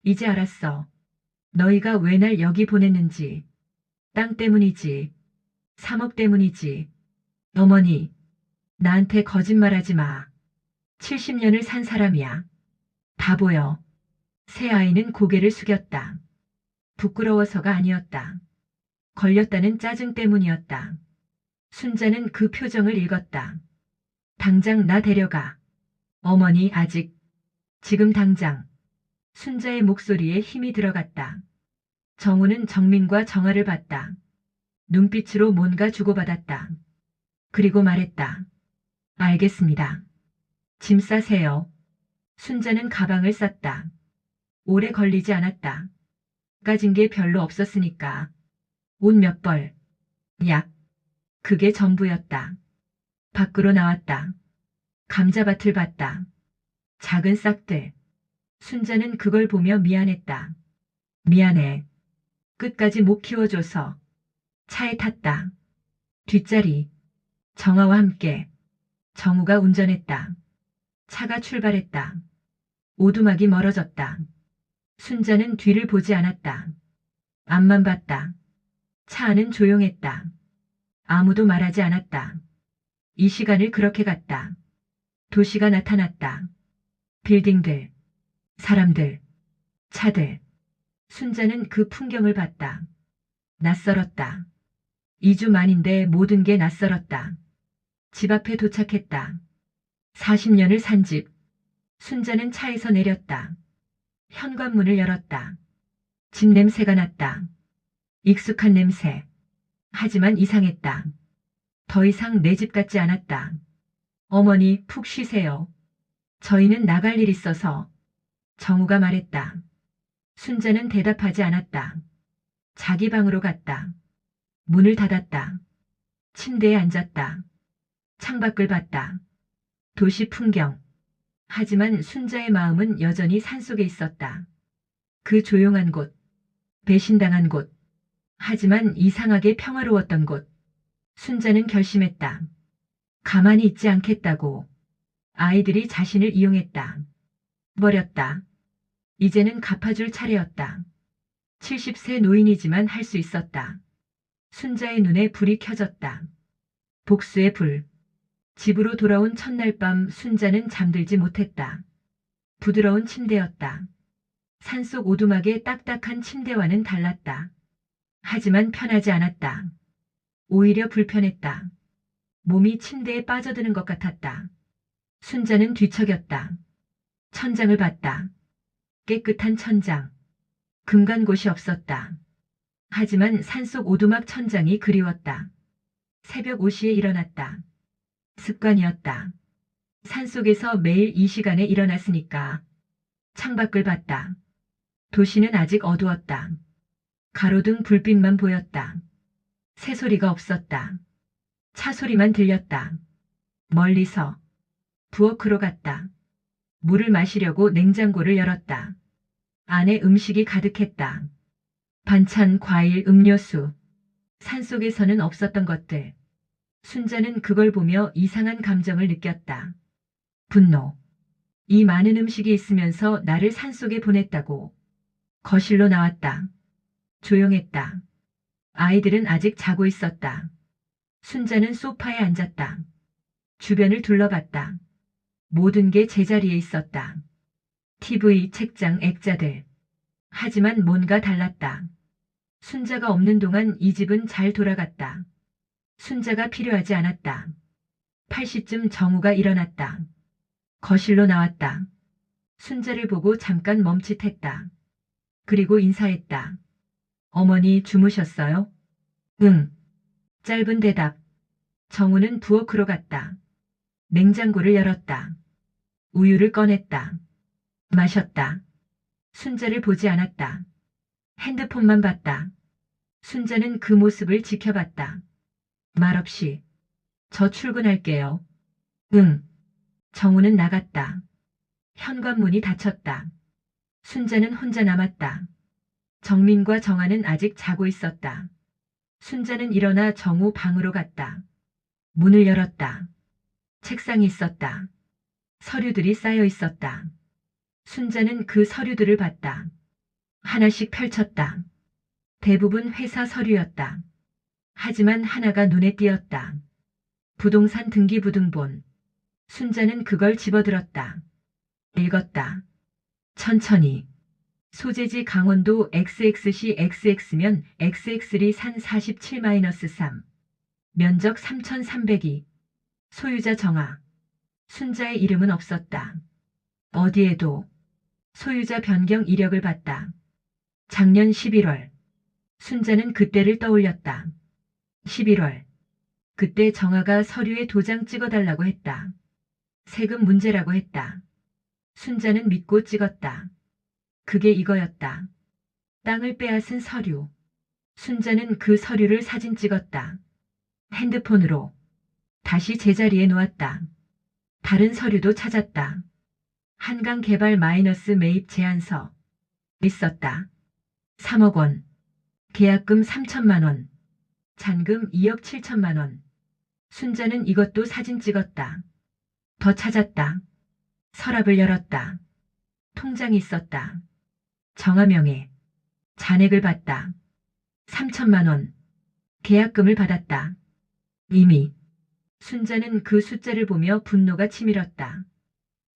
이제 알았어. 너희가 왜 날 여기 보냈는지. 땅 때문이지. 3억 때문이지. 어머니, 나한테 거짓말하지 마. 70년을 산 사람이야. 바보여. 새 아이는 고개를 숙였다. 부끄러워서가 아니었다. 걸렸다는 짜증 때문이었다. 순자는 그 표정을 읽었다. 당장 나 데려가. 어머니 아직. 지금 당장. 순자의 목소리에 힘이 들어갔다. 정우는 정민과 정아를 봤다. 눈빛으로 뭔가 주고받았다. 그리고 말했다. 알겠습니다. 짐 싸세요. 순자는 가방을 쌌다. 오래 걸리지 않았다. 까진 게 별로 없었으니까. 옷 몇 벌. 약. 그게 전부였다. 밖으로 나왔다. 감자밭을 봤다. 작은 싹들. 순자는 그걸 보며 미안했다. 미안해. 끝까지 못 키워줘서. 차에 탔다. 뒷자리. 정아와 함께. 정우가 운전했다. 차가 출발했다. 오두막이 멀어졌다. 순자는 뒤를 보지 않았다. 앞만 봤다. 차 안은 조용했다. 아무도 말하지 않았다. 이 시간을 그렇게 갔다. 도시가 나타났다. 빌딩들, 사람들, 차들. 순자는 그 풍경을 봤다. 낯설었다. 2주 만인데 모든 게 낯설었다. 집 앞에 도착했다. 40년을 산 집. 순자는 차에서 내렸다. 현관문을 열었다. 집 냄새가 났다. 익숙한 냄새. 하지만 이상했다. 더 이상 내 집 같지 않았다. 어머니, 푹 쉬세요. 저희는 나갈 일 있어서. 정우가 말했다. 순자는 대답하지 않았다. 자기 방으로 갔다. 문을 닫았다. 침대에 앉았다. 창밖을 봤다. 도시 풍경. 하지만 순자의 마음은 여전히 산속에 있었다. 그 조용한 곳. 배신당한 곳. 하지만 이상하게 평화로웠던 곳. 순자는 결심했다. 가만히 있지 않겠다고. 아이들이 자신을 이용했다. 버렸다. 이제는 갚아줄 차례였다. 70세 노인이지만 할 수 있었다. 순자의 눈에 불이 켜졌다. 복수의 불. 집으로 돌아온 첫날 밤 순자는 잠들지 못했다. 부드러운 침대였다. 산속 오두막의 딱딱한 침대와는 달랐다. 하지만 편하지 않았다. 오히려 불편했다. 몸이 침대에 빠져드는 것 같았다. 순자는 뒤척였다. 천장을 봤다. 깨끗한 천장. 금간 곳이 없었다. 하지만 산속 오두막 천장이 그리웠다. 새벽 5시에 일어났다. 습관이었다. 산속에서 매일 이 시간에 일어났으니까. 창밖을 봤다. 도시는 아직 어두웠다. 가로등 불빛만 보였다. 새소리가 없었다. 차 소리만 들렸다. 멀리서 부엌으로 갔다. 물을 마시려고 냉장고를 열었다. 안에 음식이 가득했다. 반찬, 과일, 음료수. 산속에서는 없었던 것들. 순자는 그걸 보며 이상한 감정을 느꼈다. 분노. 이 많은 음식이 있으면서 나를 산속에 보냈다고. 거실로 나왔다. 조용했다. 아이들은 아직 자고 있었다. 순자는 소파에 앉았다. 주변을 둘러봤다. 모든 게 제자리에 있었다. TV, 책장, 액자들. 하지만 뭔가 달랐다. 순자가 없는 동안 이 집은 잘 돌아갔다. 순자가 필요하지 않았다. 8시쯤 정우가 일어났다. 거실로 나왔다. 순자를 보고 잠깐 멈칫했다. 그리고 인사했다. 어머니 주무셨어요? 응. 짧은 대답. 정우는 부엌으로 갔다. 냉장고를 열었다. 우유를 꺼냈다. 마셨다. 순자를 보지 않았다. 핸드폰만 봤다. 순자는 그 모습을 지켜봤다. 말없이. 저 출근할게요. 응. 정우는 나갔다. 현관문이 닫혔다. 순자는 혼자 남았다. 정민과 정아는 아직 자고 있었다. 순자는 일어나 정우 방으로 갔다. 문을 열었다. 책상이 있었다. 서류들이 쌓여 있었다. 순자는 그 서류들을 봤다. 하나씩 펼쳤다. 대부분 회사 서류였다. 하지만 하나가 눈에 띄었다. 부동산 등기부등본. 순자는 그걸 집어들었다. 읽었다. 천천히. 소재지 강원도 XX시 XX면 XX리 산 47-3. 면적 3302. 소유자 정아. 순자의 이름은 없었다. 어디에도. 소유자 변경 이력을 봤다. 작년 11월. 순자는 그때를 떠올렸다. 11월. 그때 정아가 서류에 도장 찍어달라고 했다. 세금 문제라고 했다. 순자는 믿고 찍었다. 그게 이거였다. 땅을 빼앗은 서류. 순자는 그 서류를 사진 찍었다. 핸드폰으로. 다시 제자리에 놓았다. 다른 서류도 찾았다. 한강 개발 마이너스 매입 제안서. 있었다. 3억 원. 계약금 3천만 원. 잔금 2억 7천만 원. 순자는 이것도 사진 찍었다. 더 찾았다. 서랍을 열었다. 통장이 있었다. 정하명에. 잔액을 봤다. 3천만 원. 계약금을 받았다. 이미. 순자는 그 숫자를 보며 분노가 치밀었다.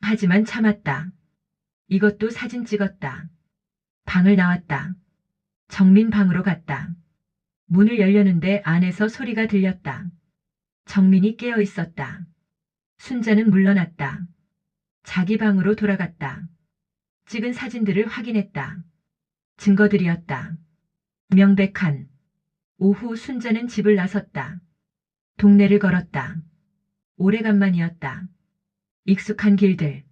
하지만 참았다. 이것도 사진 찍었다. 방을 나왔다. 정민 방으로 갔다. 문을 열려는데 안에서 소리가 들렸다. 정민이 깨어 있었다. 순자는 물러났다. 자기 방으로 돌아갔다. 찍은 사진들을 확인했다. 증거들이었다. 명백한. 오후 순자는 집을 나섰다. 동네를 걸었다. 오래간만이었다. 익숙한 길들.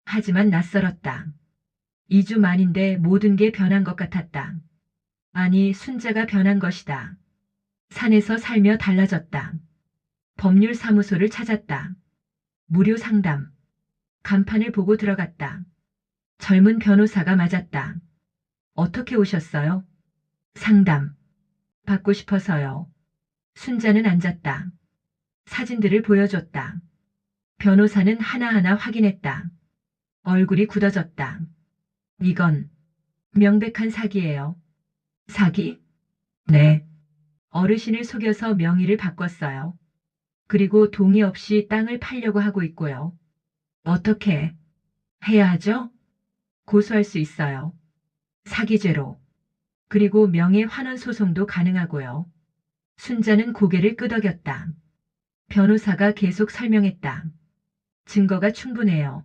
하지만 낯설었다. 2주 만인데 모든 게 변한 것 같았다. 아니, 순자가 변한 것이다. 산에서 살며 달라졌다. 법률사무소를 찾았다. 무료 상담. 간판을 보고 들어갔다. 젊은 변호사가 맞았다. 어떻게 오셨어요? 상담. 받고 싶어서요. 순자는 앉았다. 사진들을 보여줬다. 변호사는 하나하나 확인했다. 얼굴이 굳어졌다. 이건 명백한 사기예요. 사기? 네. 어르신을 속여서 명의를 바꿨어요. 그리고 동의 없이 땅을 팔려고 하고 있고요. 어떻게 해야 하죠? 고소할 수 있어요. 사기죄로. 그리고 명예환원 소송도 가능하고요. 순자는 고개를 끄덕였다. 변호사가 계속 설명했다. 증거가 충분해요.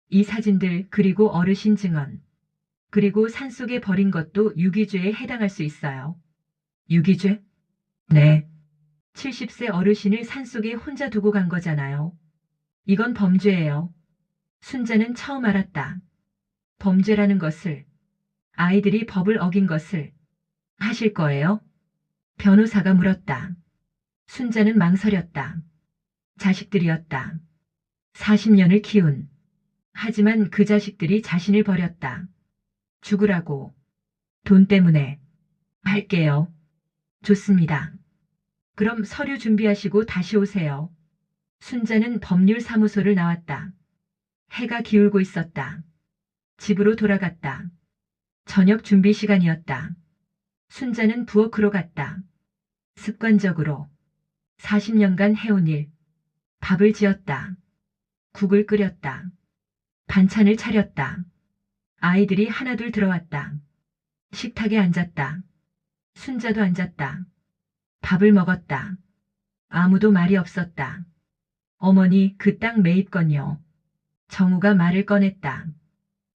이 사진들 그리고 어르신 증언. 그리고 산속에 버린 것도 유기죄에 해당할 수 있어요. 유기죄? 네. 70세 어르신을 산속에 혼자 두고 간 거잖아요. 이건 범죄예요. 순자는 처음 알았다. 범죄라는 것을, 아이들이 법을 어긴 것을 하실 거예요? 변호사가 물었다. 순자는 망설였다. 자식들이었다. 40년을 키운. 하지만 그 자식들이 자신을 버렸다. 죽으라고. 돈 때문에. 할게요. 좋습니다. 그럼 서류 준비하시고 다시 오세요. 순자는 법률사무소를 나왔다. 해가 기울고 있었다. 집으로 돌아갔다. 저녁 준비 시간이었다. 순자는 부엌으로 갔다. 습관적으로 40년간 해온 일. 밥을 지었다. 국을 끓였다. 반찬을 차렸다. 아이들이 하나둘 들어왔다. 식탁에 앉았다. 순자도 앉았다. 밥을 먹었다. 아무도 말이 없었다. 어머니 그 땅 매입건요. 정우가 말을 꺼냈다.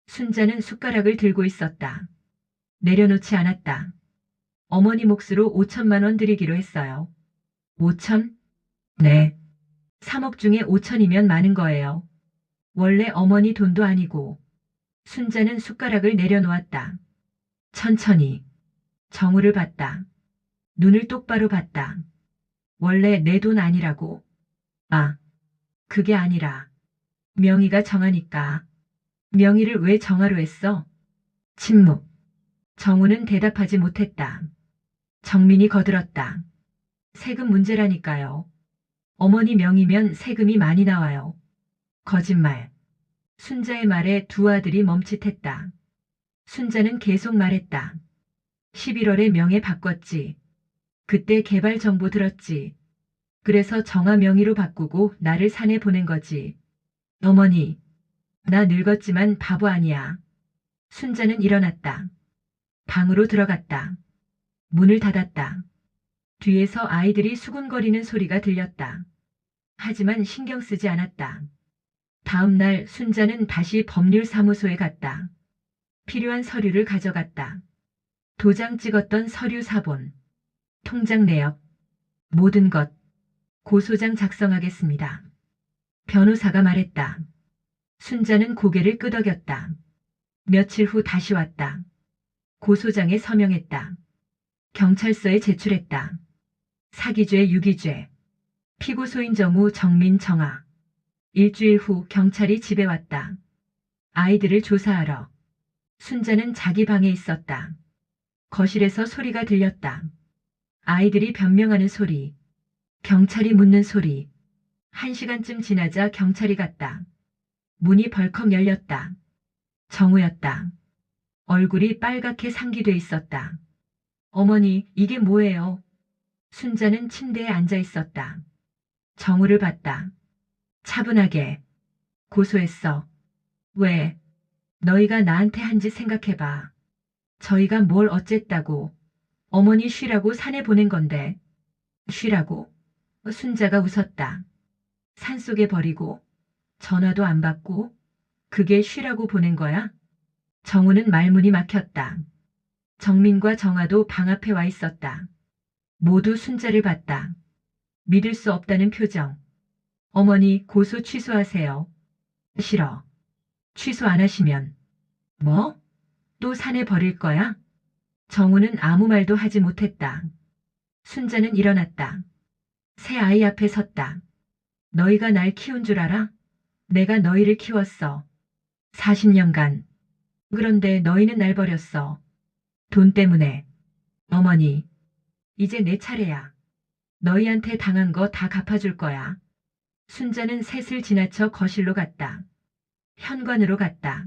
순자는 숟가락을 들고 있었다. 내려놓지 않았다. 어머니 몫으로 5천만 원 드리기로 했어요. 5천? 네. 3억 중에 5천이면 많은 거예요. 원래 어머니 돈도 아니고. 순자는 숟가락을 내려놓았다. 천천히. 정우를 봤다. 눈을 똑바로 봤다. 원래 내 돈 아니라고? 아, 그게 아니라. 명의가 정하니까. 명의를 왜 정하로 했어? 침묵. 정우는 대답하지 못했다. 정민이 거들었다. 세금 문제라니까요. 어머니 명의면 세금이 많이 나와요. 거짓말. 순자의 말에 두 아들이 멈칫했다. 순자는 계속 말했다. 11월에 명예 바꿨지. 그때 개발 정보 들었지. 그래서 정아 명의로 바꾸고 나를 산에 보낸 거지. 어머니, 나 늙었지만 바보 아니야. 순자는 일어났다. 방으로 들어갔다. 문을 닫았다. 뒤에서 아이들이 수군거리는 소리가 들렸다. 하지만 신경 쓰지 않았다. 다음 날 순자는 다시 법률사무소에 갔다. 필요한 서류를 가져갔다. 도장 찍었던 서류 사본, 통장 내역, 모든 것, 고소장 작성하겠습니다. 변호사가 말했다. 순자는 고개를 끄덕였다. 며칠 후 다시 왔다. 고소장에 서명했다. 경찰서에 제출했다. 사기죄, 유기죄. 피고소인 정우, 정민, 정아. 일주일 후 경찰이 집에 왔다. 아이들을 조사하러. 순자는 자기 방에 있었다. 거실에서 소리가 들렸다. 아이들이 변명하는 소리. 경찰이 묻는 소리. 1시간쯤 지나자 경찰이 갔다. 문이 벌컥 열렸다. 정우였다. 얼굴이 빨갛게 상기돼 있었다. 어머니, 이게 뭐예요? 순자는 침대에 앉아 있었다. 정우를 봤다. 차분하게. 고소했어. 왜? 너희가 나한테 한 짓 생각해봐. 저희가 뭘 어쨌다고. 어머니 쉬라고 산에 보낸 건데. 쉬라고? 순자가 웃었다. 산속에 버리고 전화도 안 받고 그게 쉬라고 보낸 거야? 정우는 말문이 막혔다. 정민과 정아도 방 앞에 와 있었다. 모두 순자를 봤다. 믿을 수 없다는 표정. 어머니 고소 취소하세요. 싫어. 취소 안 하시면. 뭐? 또 산에 버릴 거야? 정우는 아무 말도 하지 못했다. 순자는 일어났다. 새 아이 앞에 섰다. 너희가 날 키운 줄 알아? 내가 너희를 키웠어. 40년간. 그런데 너희는 날 버렸어. 돈 때문에. 어머니, 이제 내 차례야. 너희한테 당한 거 다 갚아줄 거야. 순자는 셋을 지나쳐 거실로 갔다. 현관으로 갔다.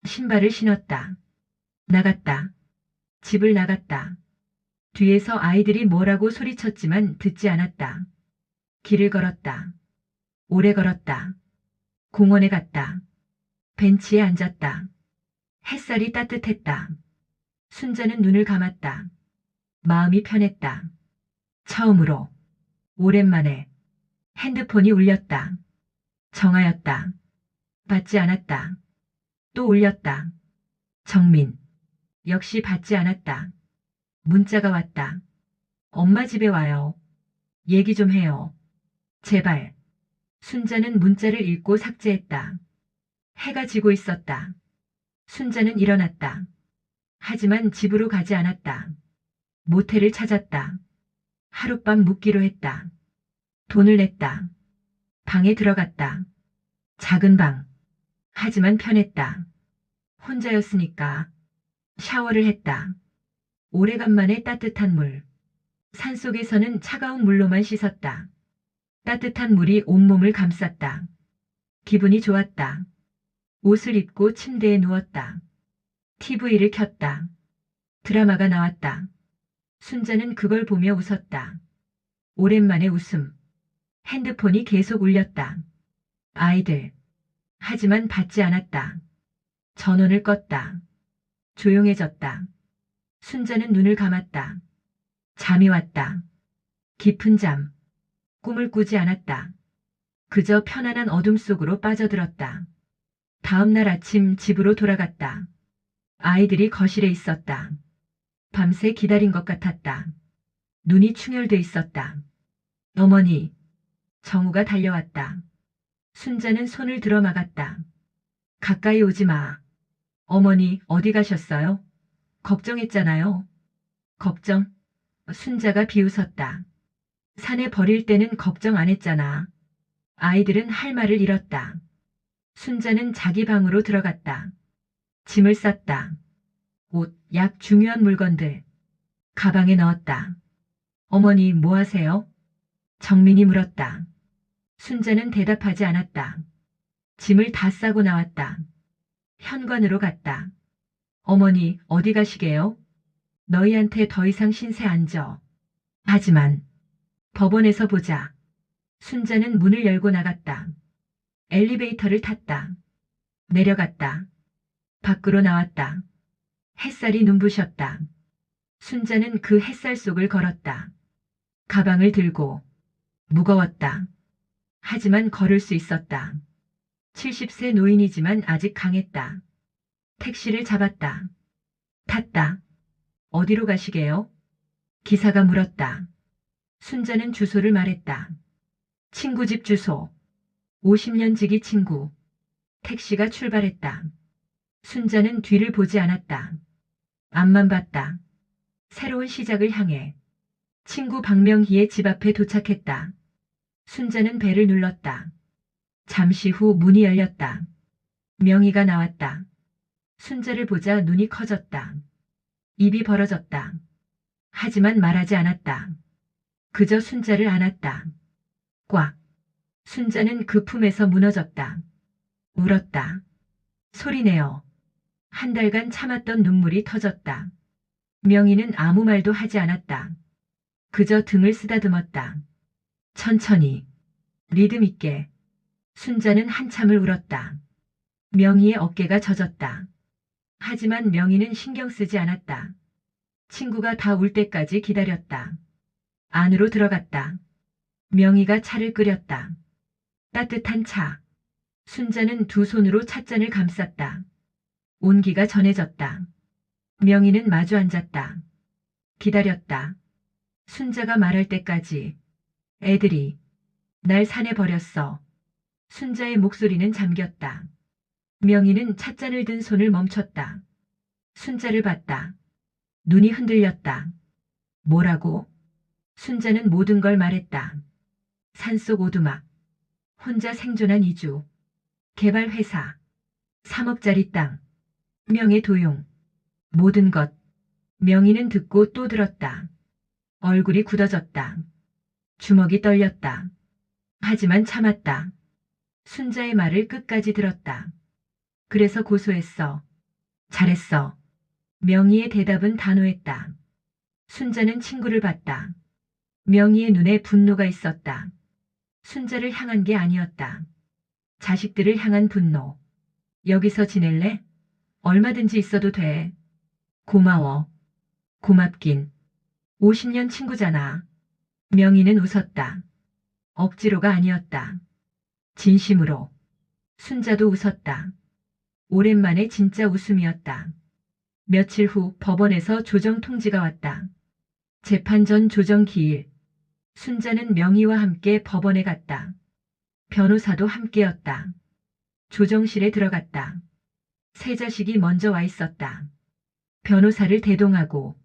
신발을 신었다. 나갔다. 집을 나갔다. 뒤에서 아이들이 뭐라고 소리쳤지만 듣지 않았다. 길을 걸었다. 오래 걸었다. 공원에 갔다. 벤치에 앉았다. 햇살이 따뜻했다. 순자는 눈을 감았다. 마음이 편했다. 처음으로, 오랜만에 핸드폰이 울렸다. 정아였다. 받지 않았다. 또 울렸다. 정민. 역시 받지 않았다. 문자가 왔다. 엄마 집에 와요. 얘기 좀 해요. 제발. 순자는 문자를 읽고 삭제했다. 해가 지고 있었다. 순자는 일어났다. 하지만 집으로 가지 않았다. 모텔을 찾았다. 하룻밤 묵기로 했다. 돈을 냈다. 방에 들어갔다. 작은 방. 하지만 편했다. 혼자였으니까. 샤워를 했다. 오래간만에 따뜻한 물. 산속에서는 차가운 물로만 씻었다. 따뜻한 물이 온몸을 감쌌다. 기분이 좋았다. 옷을 입고 침대에 누웠다. TV를 켰다. 드라마가 나왔다. 순자는 그걸 보며 웃었다. 오랜만에 웃음. 핸드폰이 계속 울렸다. 아이들. 하지만 받지 않았다. 전원을 껐다. 조용해졌다. 순자는 눈을 감았다. 잠이 왔다. 깊은 잠. 꿈을 꾸지 않았다. 그저 편안한 어둠 속으로 빠져들었다. 다음 날 아침 집으로 돌아갔다. 아이들이 거실에 있었다. 밤새 기다린 것 같았다. 눈이 충혈돼 있었다. 어머니. 정우가 달려왔다. 순자는 손을 들어 막았다. 가까이 오지 마. 어머니 어디 가셨어요? 걱정했잖아요. 걱정? 순자가 비웃었다. 산에 버릴 때는 걱정 안 했잖아. 아이들은 할 말을 잃었다. 순자는 자기 방으로 들어갔다. 짐을 쌌다. 옷, 약, 중요한 물건들. 가방에 넣었다. 어머니 뭐 하세요? 정민이 물었다. 순자는 대답하지 않았다. 짐을 다 싸고 나왔다. 현관으로 갔다. 어머니 어디 가시게요? 너희한테 더 이상 신세 안 져. 하지만 법원에서 보자. 순자는 문을 열고 나갔다. 엘리베이터를 탔다. 내려갔다. 밖으로 나왔다. 햇살이 눈부셨다. 순자는 그 햇살 속을 걸었다. 가방을 들고 무거웠다. 하지만 걸을 수 있었다. 70세 노인이지만 아직 강했다. 택시를 잡았다. 탔다. 어디로 가시게요? 기사가 물었다. 순자는 주소를 말했다. 친구 집 주소. 50년 지기 친구. 택시가 출발했다. 순자는 뒤를 보지 않았다. 앞만 봤다. 새로운 시작을 향해. 친구 박명희의 집 앞에 도착했다. 순자는 벨을 눌렀다. 잠시 후 문이 열렸다. 명희가 나왔다. 순자를 보자 눈이 커졌다. 입이 벌어졌다. 하지만 말하지 않았다. 그저 순자를 안았다. 꽉. 순자는 그 품에서 무너졌다. 울었다. 소리내어. 한 달간 참았던 눈물이 터졌다. 명희는 아무 말도 하지 않았다. 그저 등을 쓰다듬었다. 천천히. 리듬 있게. 순자는 한참을 울었다. 명희의 어깨가 젖었다. 하지만 명희는 신경 쓰지 않았다. 친구가 다 울 때까지 기다렸다. 안으로 들어갔다. 명희가 차를 끓였다. 따뜻한 차. 순자는 두 손으로 찻잔을 감쌌다. 온기가 전해졌다. 명희는 마주 앉았다. 기다렸다. 순자가 말할 때까지. 애들이 날 산에 버렸어. 순자의 목소리는 잠겼다. 명희는 찻잔을 든 손을 멈췄다. 순자를 봤다. 눈이 흔들렸다. 뭐라고? 순자는 모든 걸 말했다. 산속 오두막. 혼자 생존한 이주. 개발회사. 3억짜리 땅. 명예도용. 모든 것. 명희는 듣고 또 들었다. 얼굴이 굳어졌다. 주먹이 떨렸다. 하지만 참았다. 순자의 말을 끝까지 들었다. 그래서 고소했어. 잘했어. 명희의 대답은 단호했다. 순자는 친구를 봤다. 명희의 눈에 분노가 있었다. 순자를 향한 게 아니었다. 자식들을 향한 분노. 여기서 지낼래? 얼마든지 있어도 돼. 고마워. 고맙긴. 50년 친구잖아. 명희는 웃었다. 억지로가 아니었다. 진심으로. 순자도 웃었다. 오랜만에 진짜 웃음이었다. 며칠 후 법원에서 조정 통지가 왔다. 재판 전 조정 기일. 순자는 명희와 함께 법원에 갔다. 변호사도 함께였다. 조정실에 들어갔다. 세 자식이 먼저 와 있었다. 변호사를 대동하고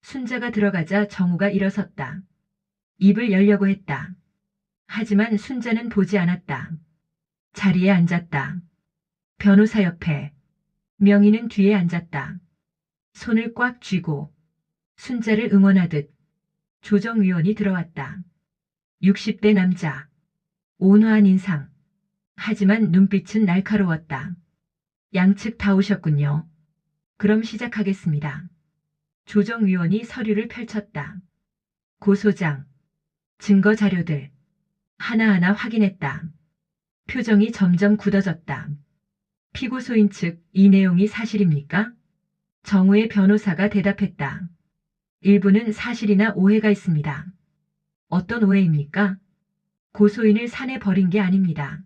순자가 들어가자 정우가 일어섰다. 입을 열려고 했다. 하지만 순자는 보지 않았다. 자리에 앉았다. 변호사 옆에 명희는 뒤에 앉았다. 손을 꽉 쥐고 순자를 응원하듯 조정위원이 들어왔다. 60대 남자. 온화한 인상. 하지만 눈빛은 날카로웠다. 양측 다 오셨군요. 그럼 시작하겠습니다. 조정위원이 서류를 펼쳤다. 고소장, 증거 자료들 하나하나 확인했다. 표정이 점점 굳어졌다. 피고소인 측 이 내용이 사실입니까? 정우의 변호사가 대답했다. 일부는 사실이나 오해가 있습니다. 어떤 오해입니까? 고소인을 산에 버린 게 아닙니다.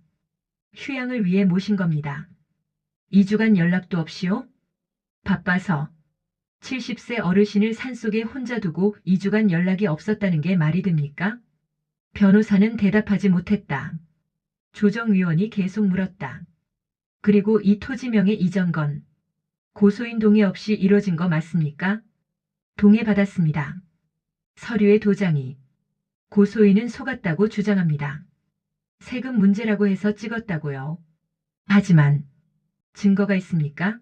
휴양을 위해 모신 겁니다. 2주간 연락도 없이요? 바빠서. 70세 어르신을 산속에 혼자 두고 2주간 연락이 없었다는 게 말이 됩니까? 변호사는 대답하지 못했다. 조정위원이 계속 물었다. 그리고 이 토지명의 이전건 고소인 동의 없이 이뤄진 거 맞습니까? 동의받았습니다. 서류의 도장이. 고소인은 속았다고 주장합니다. 세금 문제라고 해서 찍었다고요. 하지만 증거가 있습니까?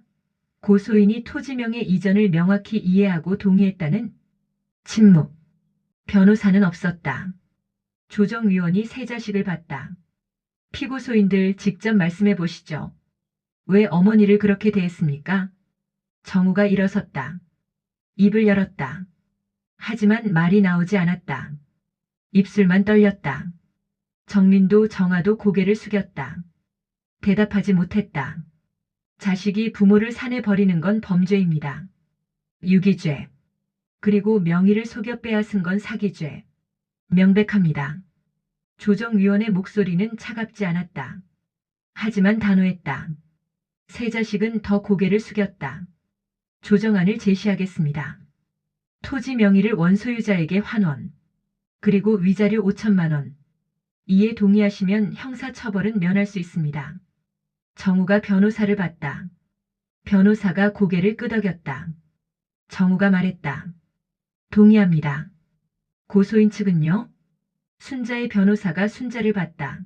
고소인이 토지명의 이전을 명확히 이해하고 동의했다는 침묵. 변호사는 없었다. 조정위원이 세 자식을 봤다. 피고소인들 직접 말씀해 보시죠. 왜 어머니를 그렇게 대했습니까? 정우가 일어섰다. 입을 열었다. 하지만 말이 나오지 않았다. 입술만 떨렸다. 정민도 정아도 고개를 숙였다. 대답하지 못했다. 자식이 부모를 산에 버리는 건 범죄입니다. 유기죄. 그리고 명의를 속여 빼앗은 건 사기죄. 명백합니다. 조정위원의 목소리는 차갑지 않았다. 하지만 단호했다. 세 자식은 더 고개를 숙였다. 조정안을 제시하겠습니다. 토지 명의를 원소유자에게 환원. 그리고 위자료 5천만 원. 이에 동의하시면 형사처벌은 면할 수 있습니다. 정우가 변호사를 봤다. 변호사가 고개를 끄덕였다. 정우가 말했다. 동의합니다. 고소인 측은요? 순자의 변호사가 순자를 봤다.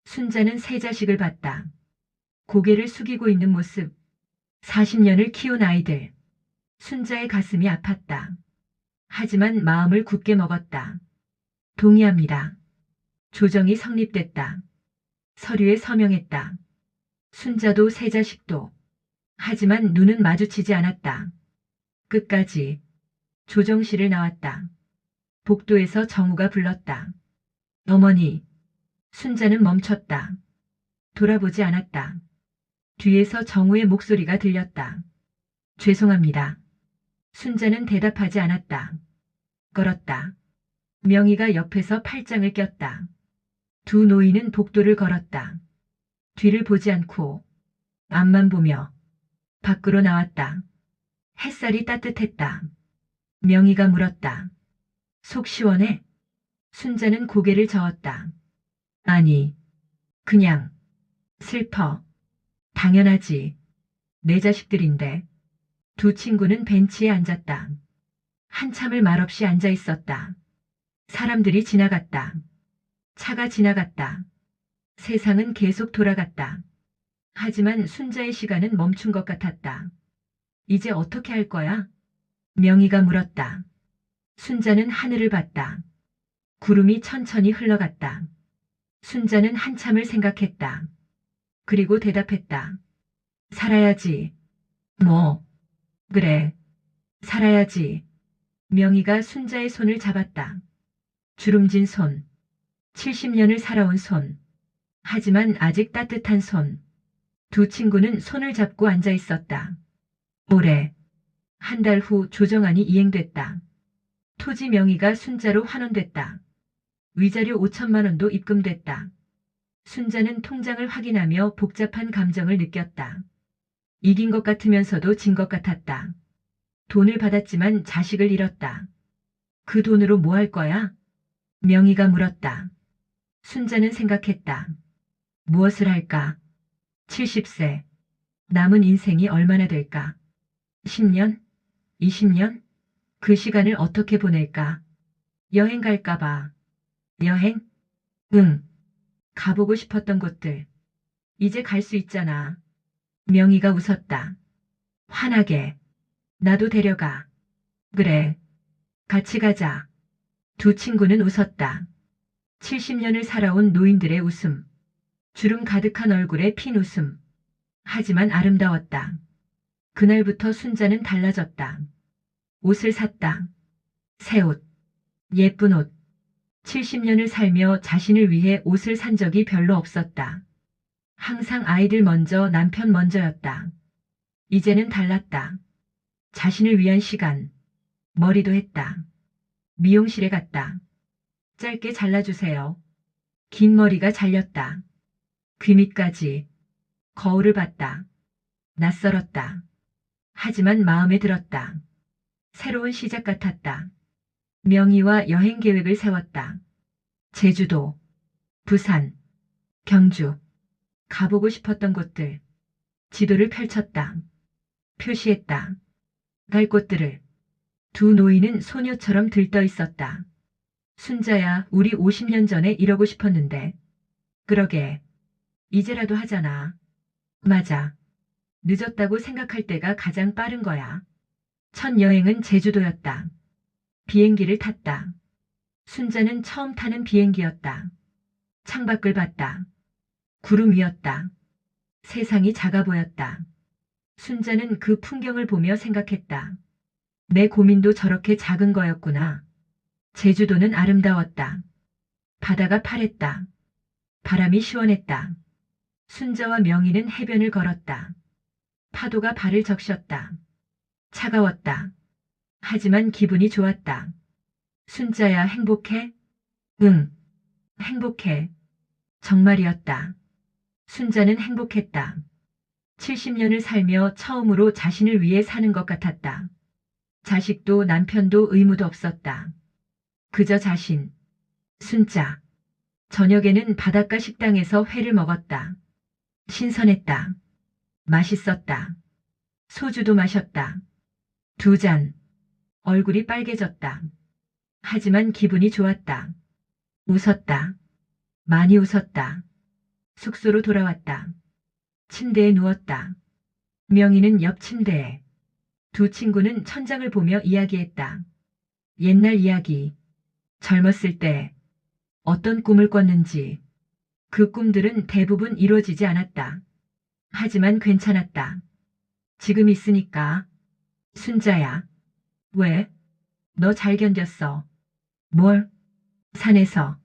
순자는 세 자식을 봤다. 고개를 숙이고 있는 모습. 40년을 키운 아이들. 순자의 가슴이 아팠다. 하지만 마음을 굳게 먹었다. 동의합니다. 조정이 성립됐다. 서류에 서명했다. 순자도 세 자식도. 하지만 눈은 마주치지 않았다. 끝까지. 조정실을 나왔다. 복도에서 정우가 불렀다. 어머니. 순자는 멈췄다. 돌아보지 않았다. 뒤에서 정우의 목소리가 들렸다. 죄송합니다. 순자는 대답하지 않았다. 걸었다. 명희가 옆에서 팔짱을 꼈다. 두 노인은 복도를 걸었다. 뒤를 보지 않고 앞만 보며 밖으로 나왔다. 햇살이 따뜻했다. 명희가 물었다. 속 시원해? 순자는 고개를 저었다. 아니, 그냥 슬퍼. 당연하지. 내 자식들인데. 두 친구는 벤치에 앉았다. 한참을 말없이 앉아 있었다. 사람들이 지나갔다. 차가 지나갔다. 세상은 계속 돌아갔다. 하지만 순자의 시간은 멈춘 것 같았다. 이제 어떻게 할 거야? 명희가 물었다. 순자는 하늘을 봤다. 구름이 천천히 흘러갔다. 순자는 한참을 생각했다. 그리고 대답했다. 살아야지. 뭐? 그래. 살아야지. 명희가 순자의 손을 잡았다. 주름진 손. 70년을 살아온 손. 하지만 아직 따뜻한 손. 두 친구는 손을 잡고 앉아 있었다. 오래. 한 달 후 조정안이 이행됐다. 토지 명의가 순자로 환원됐다. 위자료 5천만 원도 입금됐다. 순자는 통장을 확인하며 복잡한 감정을 느꼈다. 이긴 것 같으면서도 진 것 같았다. 돈을 받았지만 자식을 잃었다. 그 돈으로 뭐 할 거야? 명의가 물었다. 순자는 생각했다. 무엇을 할까? 70세. 남은 인생이 얼마나 될까? 10년? 20년? 그 시간을 어떻게 보낼까? 여행 갈까봐. 여행? 응. 가보고 싶었던 곳들. 이제 갈 수 있잖아. 명희가 웃었다. 환하게. 나도 데려가. 그래. 같이 가자. 두 친구는 웃었다. 70년을 살아온 노인들의 웃음. 주름 가득한 얼굴에 핀 웃음. 하지만 아름다웠다. 그날부터 순자는 달라졌다. 옷을 샀다. 새 옷. 예쁜 옷. 70년을 살며 자신을 위해 옷을 산 적이 별로 없었다. 항상 아이들 먼저 남편 먼저였다. 이제는 달랐다. 자신을 위한 시간. 머리도 했다. 미용실에 갔다. 짧게 잘라주세요. 긴 머리가 잘렸다. 귀 밑까지. 거울을 봤다. 낯설었다. 하지만 마음에 들었다. 새로운 시작 같았다. 명의와 여행 계획을 세웠다. 제주도, 부산, 경주. 가보고 싶었던 곳들. 지도를 펼쳤다. 표시했다. 갈 곳들을. 두 노인은 소녀처럼 들떠 있었다. 순자야, 우리 50년 전에 이러고 싶었는데. 그러게. 이제라도 하잖아. 맞아. 늦었다고 생각할 때가 가장 빠른 거야. 첫 여행은 제주도였다. 비행기를 탔다. 순자는 처음 타는 비행기였다. 창밖을 봤다. 구름 위였다. 세상이 작아 보였다. 순자는 그 풍경을 보며 생각했다. 내 고민도 저렇게 작은 거였구나. 제주도는 아름다웠다. 바다가 파랬다. 바람이 시원했다. 순자와 명희는 해변을 걸었다. 파도가 발을 적셨다. 차가웠다. 하지만 기분이 좋았다. 순자야, 행복해? 응, 행복해. 정말이었다. 순자는 행복했다. 70년을 살며 처음으로 자신을 위해 사는 것 같았다. 자식도 남편도 의무도 없었다. 그저 자신. 순자. 저녁에는 바닷가 식당에서 회를 먹었다. 신선했다. 맛있었다. 소주도 마셨다. 두 잔. 얼굴이 빨개졌다. 하지만 기분이 좋았다. 웃었다. 많이 웃었다. 숙소로 돌아왔다. 침대에 누웠다. 명희는 옆 침대에. 두 친구는 천장을 보며 이야기했다. 옛날 이야기. 젊었을 때 어떤 꿈을 꿨는지. 그 꿈들은 대부분 이루어지지 않았다. 하지만 괜찮았다. 지금 있으니까. 순자야. 왜? 너 잘 견뎠어. 뭘? 산에서.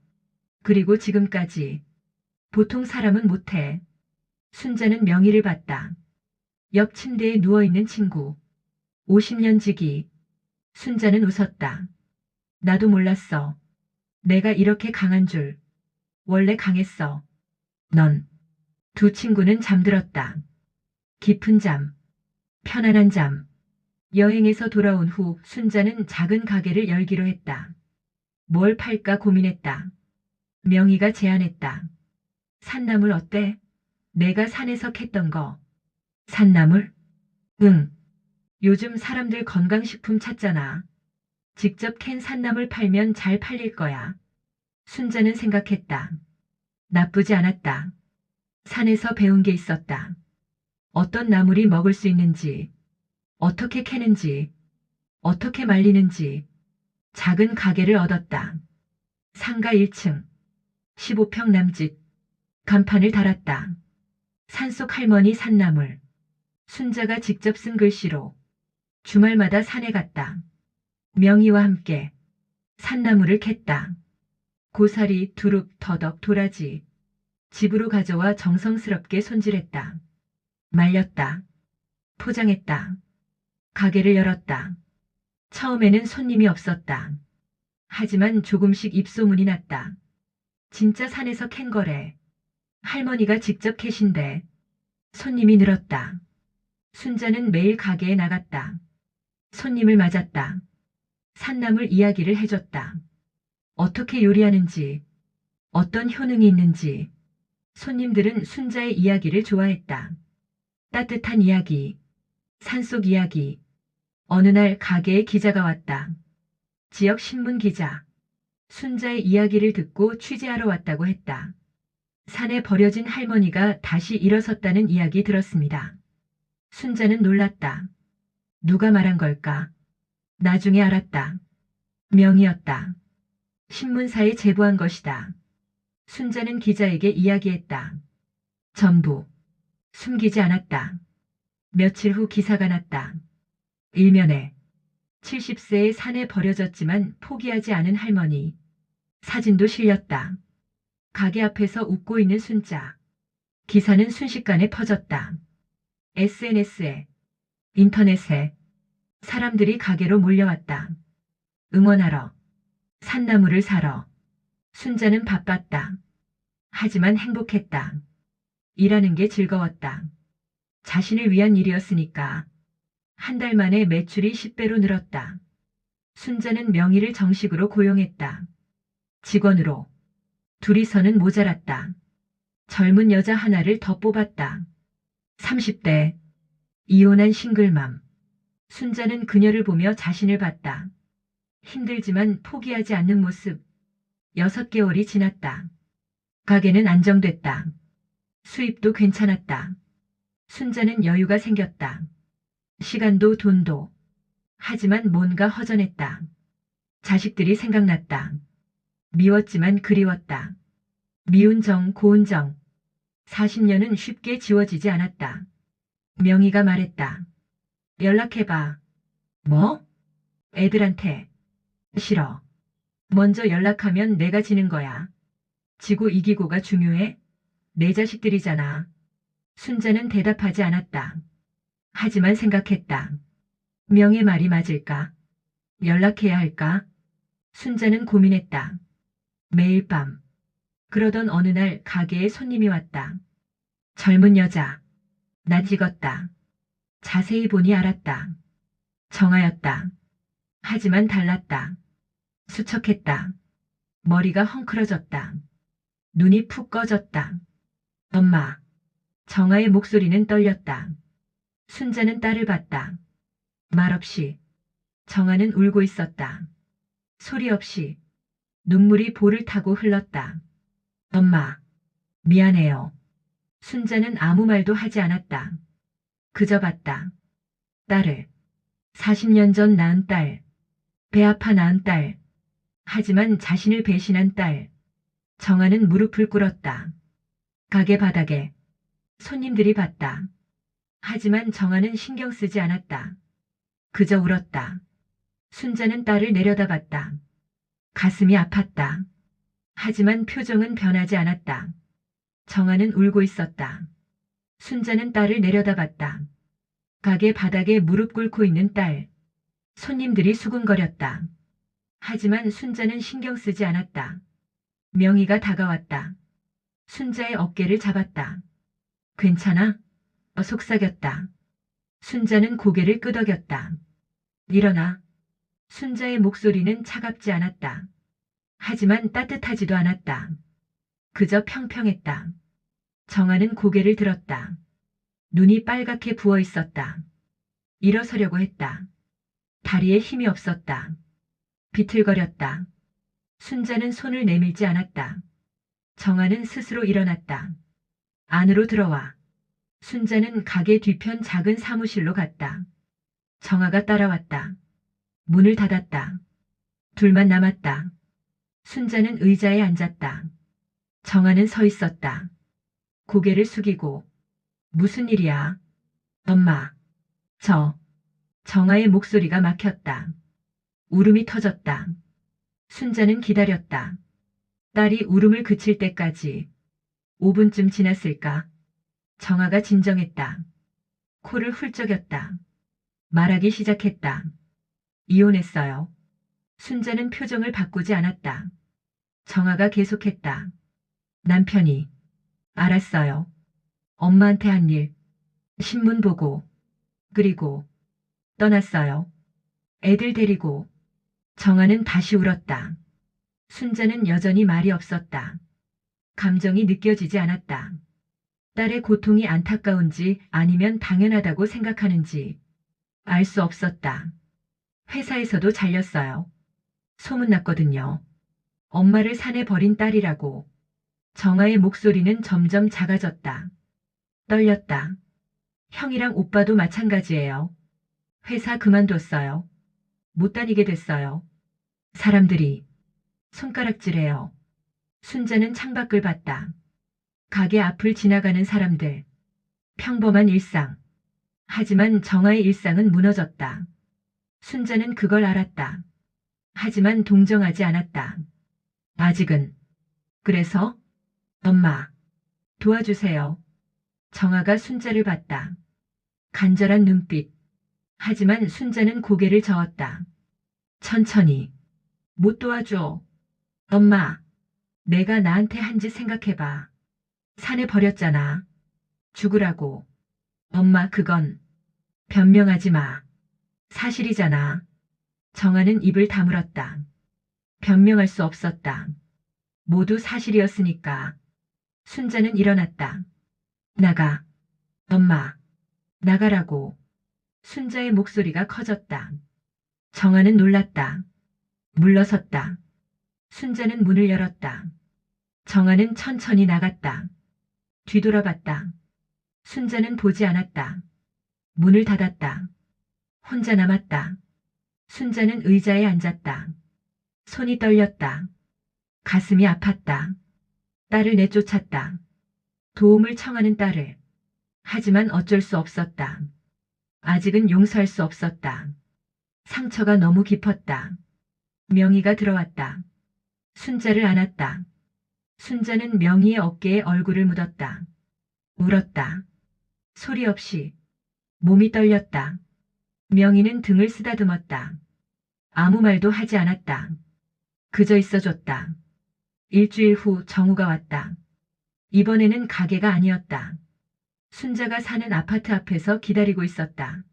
그리고 지금까지. 보통 사람은 못해. 순자는 명희를 봤다. 옆 침대에 누워있는 친구. 50년 지기. 순자는 웃었다. 나도 몰랐어. 내가 이렇게 강한 줄. 원래 강했어. 넌. 두 친구는 잠들었다. 깊은 잠. 편안한 잠. 여행에서 돌아온 후 순자는 작은 가게를 열기로 했다. 뭘 팔까 고민했다. 명희가 제안했다. 산나물 어때? 내가 산에서 캤던 거. 산나물? 응. 요즘 사람들 건강식품 찾잖아. 직접 캔 산나물 팔면 잘 팔릴 거야. 순자는 생각했다. 나쁘지 않았다. 산에서 배운 게 있었다. 어떤 나물이 먹을 수 있는지, 어떻게 캐는지, 어떻게 말리는지. 작은 가게를 얻었다. 상가 1층, 15평 남짓. 간판을 달았다. 산속 할머니 산나물. 순자가 직접 쓴 글씨로. 주말마다 산에 갔다. 명희와 함께 산나물을 캤다. 고사리, 두릅, 더덕, 도라지. 집으로 가져와 정성스럽게 손질했다. 말렸다. 포장했다. 가게를 열었다. 처음에는 손님이 없었다. 하지만 조금씩 입소문이 났다. 진짜 산에서 캔 거래. 할머니가 직접 캐신대. 손님이 늘었다. 순자는 매일 가게에 나갔다. 손님을 맞았다. 산나물 이야기를 해줬다. 어떻게 요리하는지, 어떤 효능이 있는지. 손님들은 순자의 이야기를 좋아했다. 따뜻한 이야기, 산속 이야기. 어느 날 가게에 기자가 왔다. 지역 신문 기자. 순자의 이야기를 듣고 취재하러 왔다고 했다. 산에 버려진 할머니가 다시 일어섰다는 이야기 들었습니다. 순자는 놀랐다. 누가 말한 걸까? 나중에 알았다. 명이었다. 신문사에 제보한 것이다. 순자는 기자에게 이야기했다. 전부. 숨기지 않았다. 며칠 후 기사가 났다. 일면에 70세의 산에 버려졌지만 포기하지 않은 할머니. 사진도 실렸다. 가게 앞에서 웃고 있는 순자. 기사는 순식간에 퍼졌다. SNS에, 인터넷에 사람들이 가게로 몰려왔다. 응원하러, 산나물을 사러. 순자는 바빴다. 하지만 행복했다. 일하는 게 즐거웠다. 자신을 위한 일이었으니까. 한 달 만에 매출이 10배로 늘었다. 순자는 명의를 정식으로 고용했다. 직원으로. 둘이서는 모자랐다. 젊은 여자 하나를 더 뽑았다. 30대. 이혼한 싱글맘. 순자는 그녀를 보며 자신을 봤다. 힘들지만 포기하지 않는 모습. 6개월이 지났다. 가게는 안정됐다. 수입도 괜찮았다. 순자는 여유가 생겼다. 시간도 돈도. 하지만 뭔가 허전했다. 자식들이 생각났다. 미웠지만 그리웠다. 미운 정, 고운 정. 40년은 쉽게 지워지지 않았다. 명희가 말했다. 연락해봐. 뭐? 애들한테. 싫어. 먼저 연락하면 내가 지는 거야. 지고 이기고가 중요해? 내 자식들이잖아. 순자는 대답하지 않았다. 하지만 생각했다. 명의 말이 맞을까? 연락해야 할까? 순자는 고민했다. 매일 밤. 그러던 어느 날 가게에 손님이 왔다. 젊은 여자. 낯 익었다. 자세히 보니 알았다. 정아였다. 하지만 달랐다. 수척했다. 머리가 헝클어졌다. 눈이 푹 꺼졌다. 엄마. 정아의 목소리는 떨렸다. 순자는 딸을 봤다. 말없이. 정아는 울고 있었다. 소리 없이. 눈물이 볼을 타고 흘렀다. 엄마. 미안해요. 순자는 아무 말도 하지 않았다. 그저 봤다. 딸을. 40년 전 낳은 딸. 배 아파 낳은 딸. 하지만 자신을 배신한 딸. 정아는 무릎을 꿇었다. 가게 바닥에. 손님들이 봤다. 하지만 정아는 신경 쓰지 않았다. 그저 울었다. 순자는 딸을 내려다봤다. 가슴이 아팠다. 하지만 표정은 변하지 않았다. 정아는 울고 있었다. 순자는 딸을 내려다봤다. 가게 바닥에 무릎 꿇고 있는 딸. 손님들이 수군거렸다. 하지만 순자는 신경 쓰지 않았다. 명희가 다가왔다. 순자의 어깨를 잡았다. 괜찮아? 속삭였다. 순자는 고개를 끄덕였다. 일어나. 순자의 목소리는 차갑지 않았다. 하지만 따뜻하지도 않았다. 그저 평평했다. 정아는 고개를 들었다. 눈이 빨갛게 부어 있었다. 일어서려고 했다. 다리에 힘이 없었다. 비틀거렸다. 순자는 손을 내밀지 않았다. 정아는 스스로 일어났다. 안으로 들어와. 순자는 가게 뒤편 작은 사무실로 갔다. 정아가 따라왔다. 문을 닫았다. 둘만 남았다. 순자는 의자에 앉았다. 정아는 서 있었다. 고개를 숙이고. 무슨 일이야? 엄마. 정아의 목소리가 막혔다. 울음이 터졌다. 순자는 기다렸다. 딸이 울음을 그칠 때까지. 5분쯤 지났을까? 정아가 진정했다. 코를 훌쩍였다. 말하기 시작했다. 이혼했어요. 순자는 표정을 바꾸지 않았다. 정아가 계속했다. 남편이. 알았어요. 엄마한테 한 일. 신문 보고. 그리고 떠났어요. 애들 데리고. 정아는 다시 울었다. 순자는 여전히 말이 없었다. 감정이 느껴지지 않았다. 딸의 고통이 안타까운지 아니면 당연하다고 생각하는지 알 수 없었다. 회사에서도 잘렸어요. 소문났거든요. 엄마를 산에 버린 딸이라고. 정아의 목소리는 점점 작아졌다. 떨렸다. 형이랑 오빠도 마찬가지예요. 회사 그만뒀어요. 못 다니게 됐어요. 사람들이 손가락질해요. 순자는 창밖을 봤다. 가게 앞을 지나가는 사람들. 평범한 일상. 하지만 정아의 일상은 무너졌다. 순자는 그걸 알았다. 하지만 동정하지 않았다. 아직은. 그래서 엄마 도와주세요. 정아가 순자를 봤다. 간절한 눈빛. 하지만 순자는 고개를 저었다. 천천히. 못 도와줘. 엄마. 내가 나한테 한 짓 생각해봐. 산에 버렸잖아. 죽으라고. 엄마 그건 변명하지 마. 사실이잖아. 정아는 입을 다물었다. 변명할 수 없었다. 모두 사실이었으니까. 순자는 일어났다. 나가. 엄마. 나가라고. 순자의 목소리가 커졌다. 정아는 놀랐다. 물러섰다. 순자는 문을 열었다. 정아는 천천히 나갔다. 뒤돌아봤다. 순자는 보지 않았다. 문을 닫았다. 혼자 남았다. 순자는 의자에 앉았다. 손이 떨렸다. 가슴이 아팠다. 딸을 내쫓았다. 도움을 청하는 딸을. 하지만 어쩔 수 없었다. 아직은 용서할 수 없었다. 상처가 너무 깊었다. 명희가 들어왔다. 순자를 안았다. 순자는 명희의 어깨에 얼굴을 묻었다. 울었다. 소리 없이. 몸이 떨렸다. 명희는 등을 쓰다듬었다. 아무 말도 하지 않았다. 그저 있어줬다. 일주일 후 정우가 왔다. 이번에는 가게가 아니었다. 순자가 사는 아파트 앞에서 기다리고 있었다.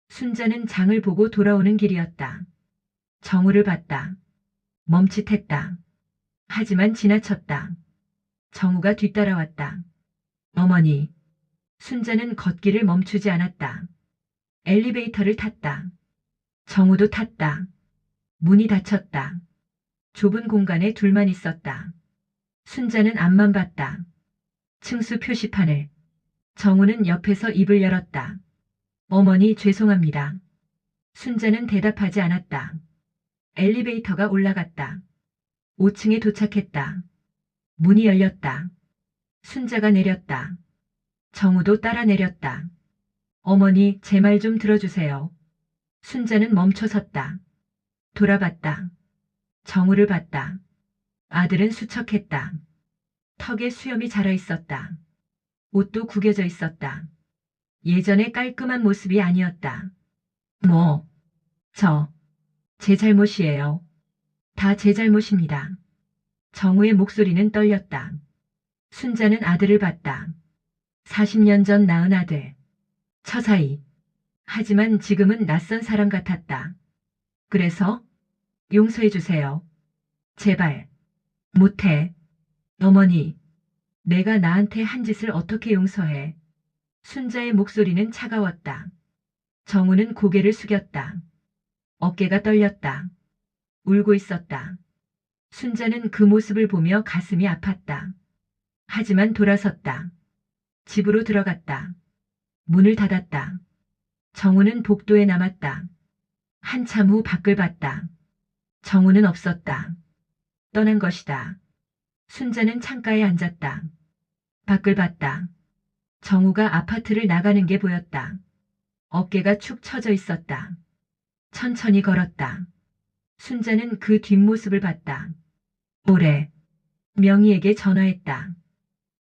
순자는 장을 보고 돌아오는 길이었다. 정우를 봤다. 멈칫했다. 하지만 지나쳤다. 정우가 뒤따라왔다. 어머니. 순자는 걷기를 멈추지 않았다. 엘리베이터를 탔다. 정우도 탔다. 문이 닫혔다. 좁은 공간에 둘만 있었다. 순자는 앞만 봤다. 층수 표시판을. 정우는 옆에서 입을 열었다. 어머니 죄송합니다. 순자는 대답하지 않았다. 엘리베이터가 올라갔다. 5층에 도착했다. 문이 열렸다. 순자가 내렸다. 정우도 따라 내렸다. 어머니 제 말 좀 들어주세요. 순자는 멈춰섰다. 돌아봤다. 정우를 봤다. 아들은 수척했다. 턱에 수염이 자라 있었다. 옷도 구겨져 있었다. 예전의 깔끔한 모습이 아니었다. 뭐, 제 잘못이에요. 다 제 잘못입니다. 정우의 목소리는 떨렸다. 순자는 아들을 봤다. 40년 전 낳은 아들. 처사이. 하지만 지금은 낯선 사람 같았다. 그래서 용서해 주세요. 제발. 못해. 어머니. 내가 나한테 한 짓을 어떻게 용서해. 순자의 목소리는 차가웠다. 정우는 고개를 숙였다. 어깨가 떨렸다. 울고 있었다. 순자는 그 모습을 보며 가슴이 아팠다. 하지만 돌아섰다. 집으로 들어갔다. 문을 닫았다. 정우는 복도에 남았다. 한참 후 밖을 봤다. 정우는 없었다. 떠난 것이다. 순자는 창가에 앉았다. 밖을 봤다. 정우가 아파트를 나가는 게 보였다. 어깨가 축 처져 있었다. 천천히 걸었다. 순자는 그 뒷모습을 봤다. 모레. 명희에게 전화했다.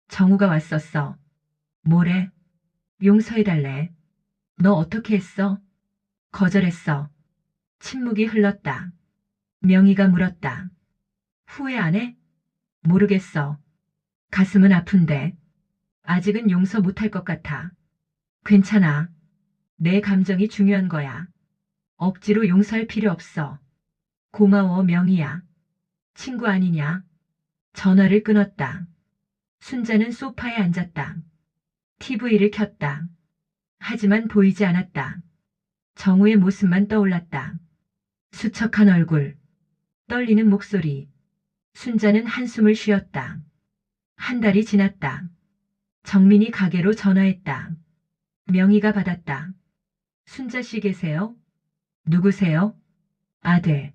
정우가 왔었어. 뭐래? 용서해달래. 너 어떻게 했어? 거절했어. 침묵이 흘렀다. 명희가 물었다. 후회 안 해? 모르겠어. 가슴은 아픈데. 아직은 용서 못할 것 같아. 괜찮아. 내 감정이 중요한 거야. 억지로 용서할 필요 없어. 고마워, 명희야. 친구 아니냐? 전화를 끊었다. 순자는 소파에 앉았다. TV를 켰다. 하지만 보이지 않았다. 정우의 모습만 떠올랐다. 수척한 얼굴, 떨리는 목소리. 순자는 한숨을 쉬었다. 한 달이 지났다. 정민이 가게로 전화했다. 명희가 받았다. 순자 씨 계세요? 누구세요? 아들.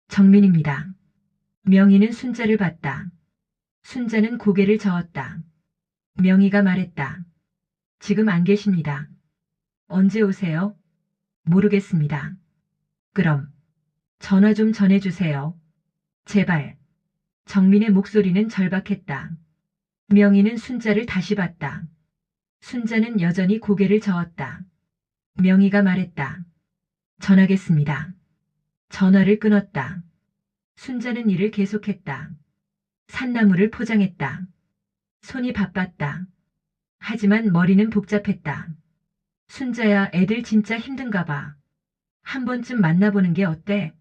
정민입니다. 명희는 순자를 봤다. 순자는 고개를 저었다. 명희가 말했다. 지금 안 계십니다. 언제 오세요? 모르겠습니다. 그럼 전화 좀 전해주세요. 제발. 정민의 목소리는 절박했다. 명희는 순자를 다시 봤다. 순자는 여전히 고개를 저었다. 명희가 말했다. 전하겠습니다. 전화를 끊었다. 순자는 일을 계속했다. 산나물을 포장했다. 손이 바빴다. 하지만 머리는 복잡했다. 순자야, 애들 진짜 힘든가 봐. 한 번쯤 만나보는 게 어때?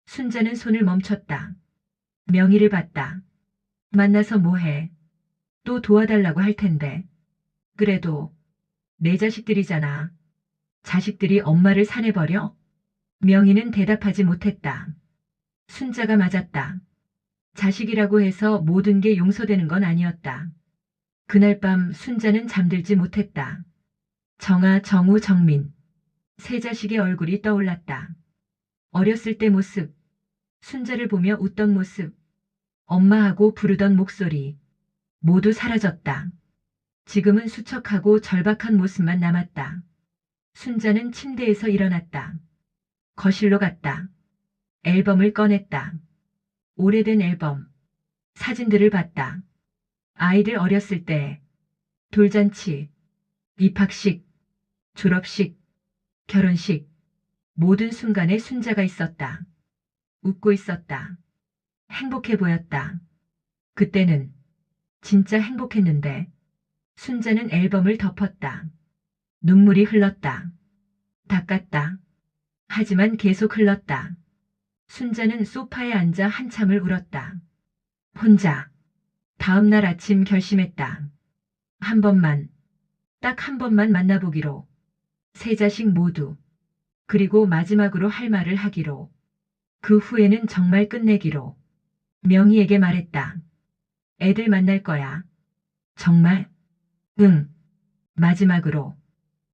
순자는 손을 멈췄다. 명희를 봤다. 만나서 뭐해? 또 도와달라고 할 텐데. 그래도 내 자식들이잖아. 자식들이 엄마를 산해버려? 명희는 대답하지 못했다. 순자가 맞았다. 자식이라고 해서 모든 게 용서되는 건 아니었다. 그날 밤 순자는 잠들지 못했다. 정아, 정우, 정민. 세 자식의 얼굴이 떠올랐다. 어렸을 때 모습, 순자를 보며 웃던 모습, 엄마하고 부르던 목소리, 모두 사라졌다. 지금은 수척하고 절박한 모습만 남았다. 순자는 침대에서 일어났다. 거실로 갔다. 앨범을 꺼냈다. 오래된 앨범. 사진들을 봤다. 아이들 어렸을 때, 돌잔치, 입학식, 졸업식, 결혼식, 모든 순간에 순자가 있었다. 웃고 있었다. 행복해 보였다. 그때는 진짜 행복했는데. 순자는 앨범을 덮었다. 눈물이 흘렀다. 닦았다. 하지만 계속 흘렀다. 순자는 소파에 앉아 한참을 울었다. 혼자. 다음 날 아침 결심했다. 한 번만, 딱 한 번만 만나보기로. 세 자식 모두. 그리고 마지막으로 할 말을 하기로. 그 후에는 정말 끝내기로. 명희에게 말했다. 애들 만날 거야. 정말? 응. 마지막으로.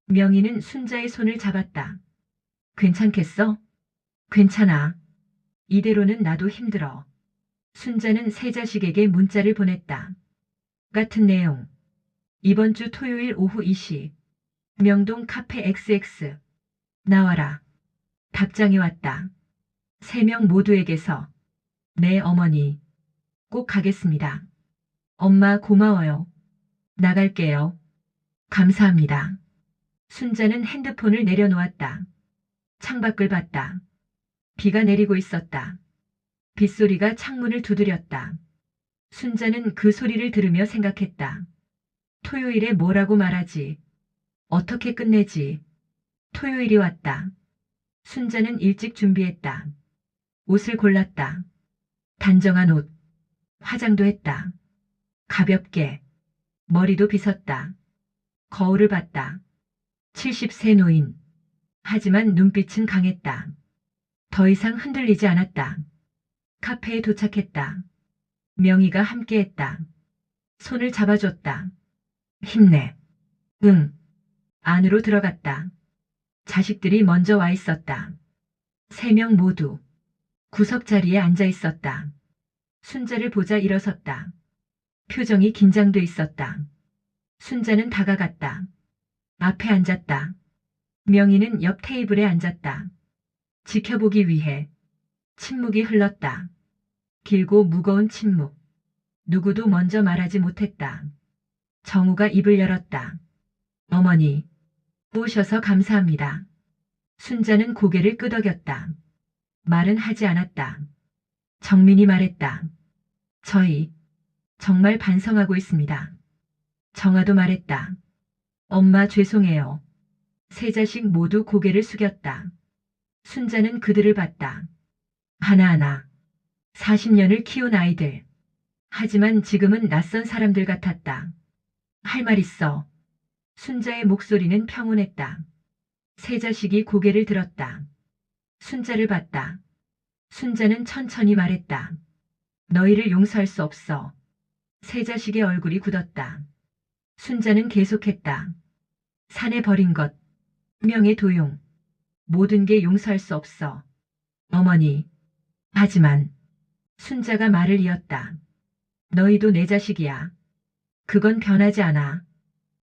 명희는 순자의 손을 잡았다. 괜찮겠어? 괜찮아. 이대로는 나도 힘들어. 순자는 세 자식에게 문자를 보냈다. 같은 내용. 이번 주 토요일 오후 2시. 명동 카페 XX. 나와라. 답장이 왔다. 세 명 모두에게서. 네, 어머니. 꼭 가겠습니다. 엄마 고마워요. 나갈게요. 감사합니다. 순자는 핸드폰을 내려놓았다. 창밖을 봤다. 비가 내리고 있었다. 빗소리가 창문을 두드렸다. 순자는 그 소리를 들으며 생각했다. 토요일에 뭐라고 말하지? 어떻게 끝내지? 토요일이 왔다. 순자는 일찍 준비했다. 옷을 골랐다. 단정한 옷. 화장도 했다. 가볍게. 머리도 빗었다. 거울을 봤다. 70세 노인. 하지만 눈빛은 강했다. 더 이상 흔들리지 않았다. 카페에 도착했다. 명희가 함께했다. 손을 잡아줬다. 힘내. 응. 안으로 들어갔다. 자식들이 먼저 와 있었다. 세 명 모두 구석 자리에 앉아 있었다. 순자를 보자 일어섰다. 표정이 긴장돼 있었다. 순자는 다가갔다. 앞에 앉았다. 명희는 옆 테이블에 앉았다. 지켜보기 위해. 침묵이 흘렀다. 길고 무거운 침묵. 누구도 먼저 말하지 못했다. 정우가 입을 열었다. 어머니, 오셔서 감사합니다. 순자는 고개를 끄덕였다. 말은 하지 않았다. 정민이 말했다. 저희 정말 반성하고 있습니다. 정아도 말했다. 엄마 죄송해요. 세 자식 모두 고개를 숙였다. 순자는 그들을 봤다. 하나하나 40년을 키운 아이들. 하지만 지금은 낯선 사람들 같았다. 할 말 있어. 순자의 목소리는 평온했다. 세 자식이 고개를 들었다. 순자를 봤다. 순자는 천천히 말했다. 너희를 용서할 수 없어. 세 자식의 얼굴이 굳었다. 순자는 계속했다. 산에 버린 것, 명예 도용, 모든 게 용서할 수 없어. 어머니. 하지만 순자가 말을 이었다. 너희도 내 자식이야. 그건 변하지 않아.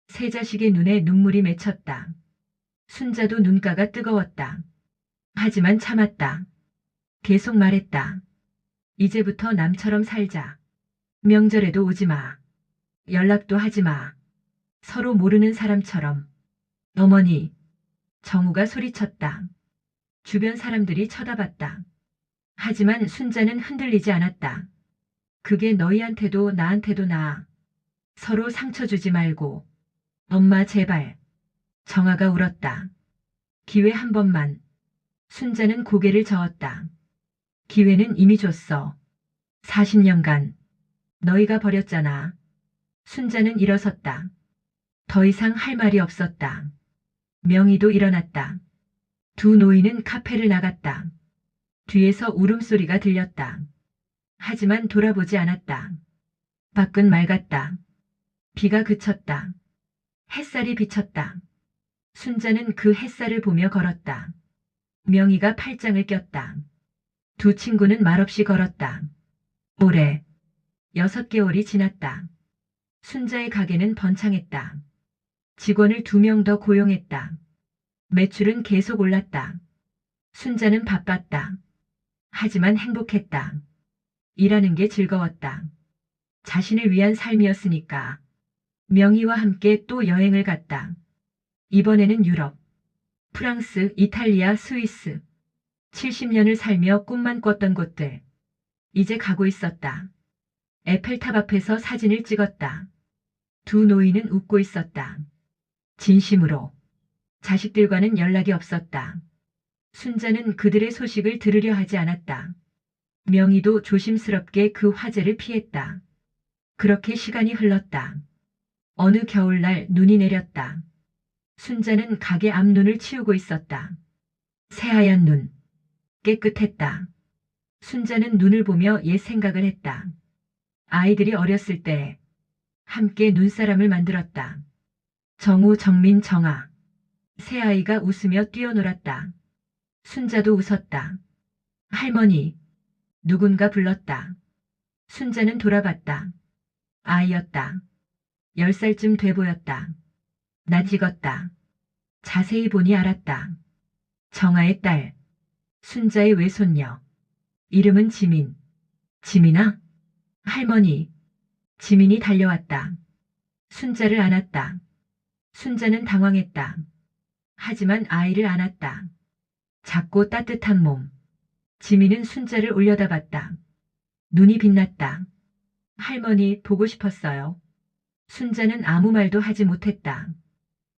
세 자식의 눈에 눈물이 맺혔다. 순자도 눈가가 뜨거웠다. 하지만 참았다. 계속 말했다. 이제부터 남처럼 살자. 명절에도 오지 마. 연락도 하지 마. 서로 모르는 사람처럼. 어머니. 정우가 소리쳤다. 주변 사람들이 쳐다봤다. 하지만 순자는 흔들리지 않았다. 그게 너희한테도 나한테도 나아. 서로 상처 주지 말고. 엄마 제발. 정아가 울었다. 기회 한 번만. 순자는 고개를 저었다. 기회는 이미 줬어. 40년간. 너희가 버렸잖아. 순자는 일어섰다. 더 이상 할 말이 없었다. 명희도 일어났다. 두 노인은 카페를 나갔다. 뒤에서 울음소리가 들렸다. 하지만 돌아보지 않았다. 밖은 맑았다. 비가 그쳤다. 햇살이 비쳤다. 순자는 그 햇살을 보며 걸었다. 명희가 팔짱을 꼈다. 두 친구는 말없이 걸었다. 올해 6개월이 지났다. 순자의 가게는 번창했다. 직원을 2명 더 고용했다. 매출은 계속 올랐다. 순자는 바빴다. 하지만 행복했다. 일하는 게 즐거웠다. 자신을 위한 삶이었으니까. 명희와 함께 또 여행을 갔다. 이번에는 유럽, 프랑스, 이탈리아, 스위스. 70년을 살며 꿈만 꿨던 곳들. 이제 가고 있었다. 에펠탑 앞에서 사진을 찍었다. 두 노인은 웃고 있었다. 진심으로. 자식들과는 연락이 없었다. 순자는 그들의 소식을 들으려 하지 않았다. 명희도 조심스럽게 그 화제를 피했다. 그렇게 시간이 흘렀다. 어느 겨울날 눈이 내렸다. 순자는 가게 앞 눈을 치우고 있었다. 새하얀 눈. 깨끗했다. 순자는 눈을 보며 옛 생각을 했다. 아이들이 어렸을 때 함께 눈사람을 만들었다. 정우, 정민, 정아. 새 아이가 웃으며 뛰어놀았다. 순자도 웃었다. 할머니. 누군가 불렀다. 순자는 돌아봤다. 아이였다. 10살쯤 돼 보였다. 낯익었다. 자세히 보니 알았다. 정아의 딸. 순자의 외손녀. 이름은 지민. 지민아? 할머니. 지민이 달려왔다. 순자를 안았다. 순자는 당황했다. 하지만 아이를 안았다. 작고 따뜻한 몸. 지민은 순자를 올려다봤다. 눈이 빛났다. 할머니 보고 싶었어요. 순자는 아무 말도 하지 못했다.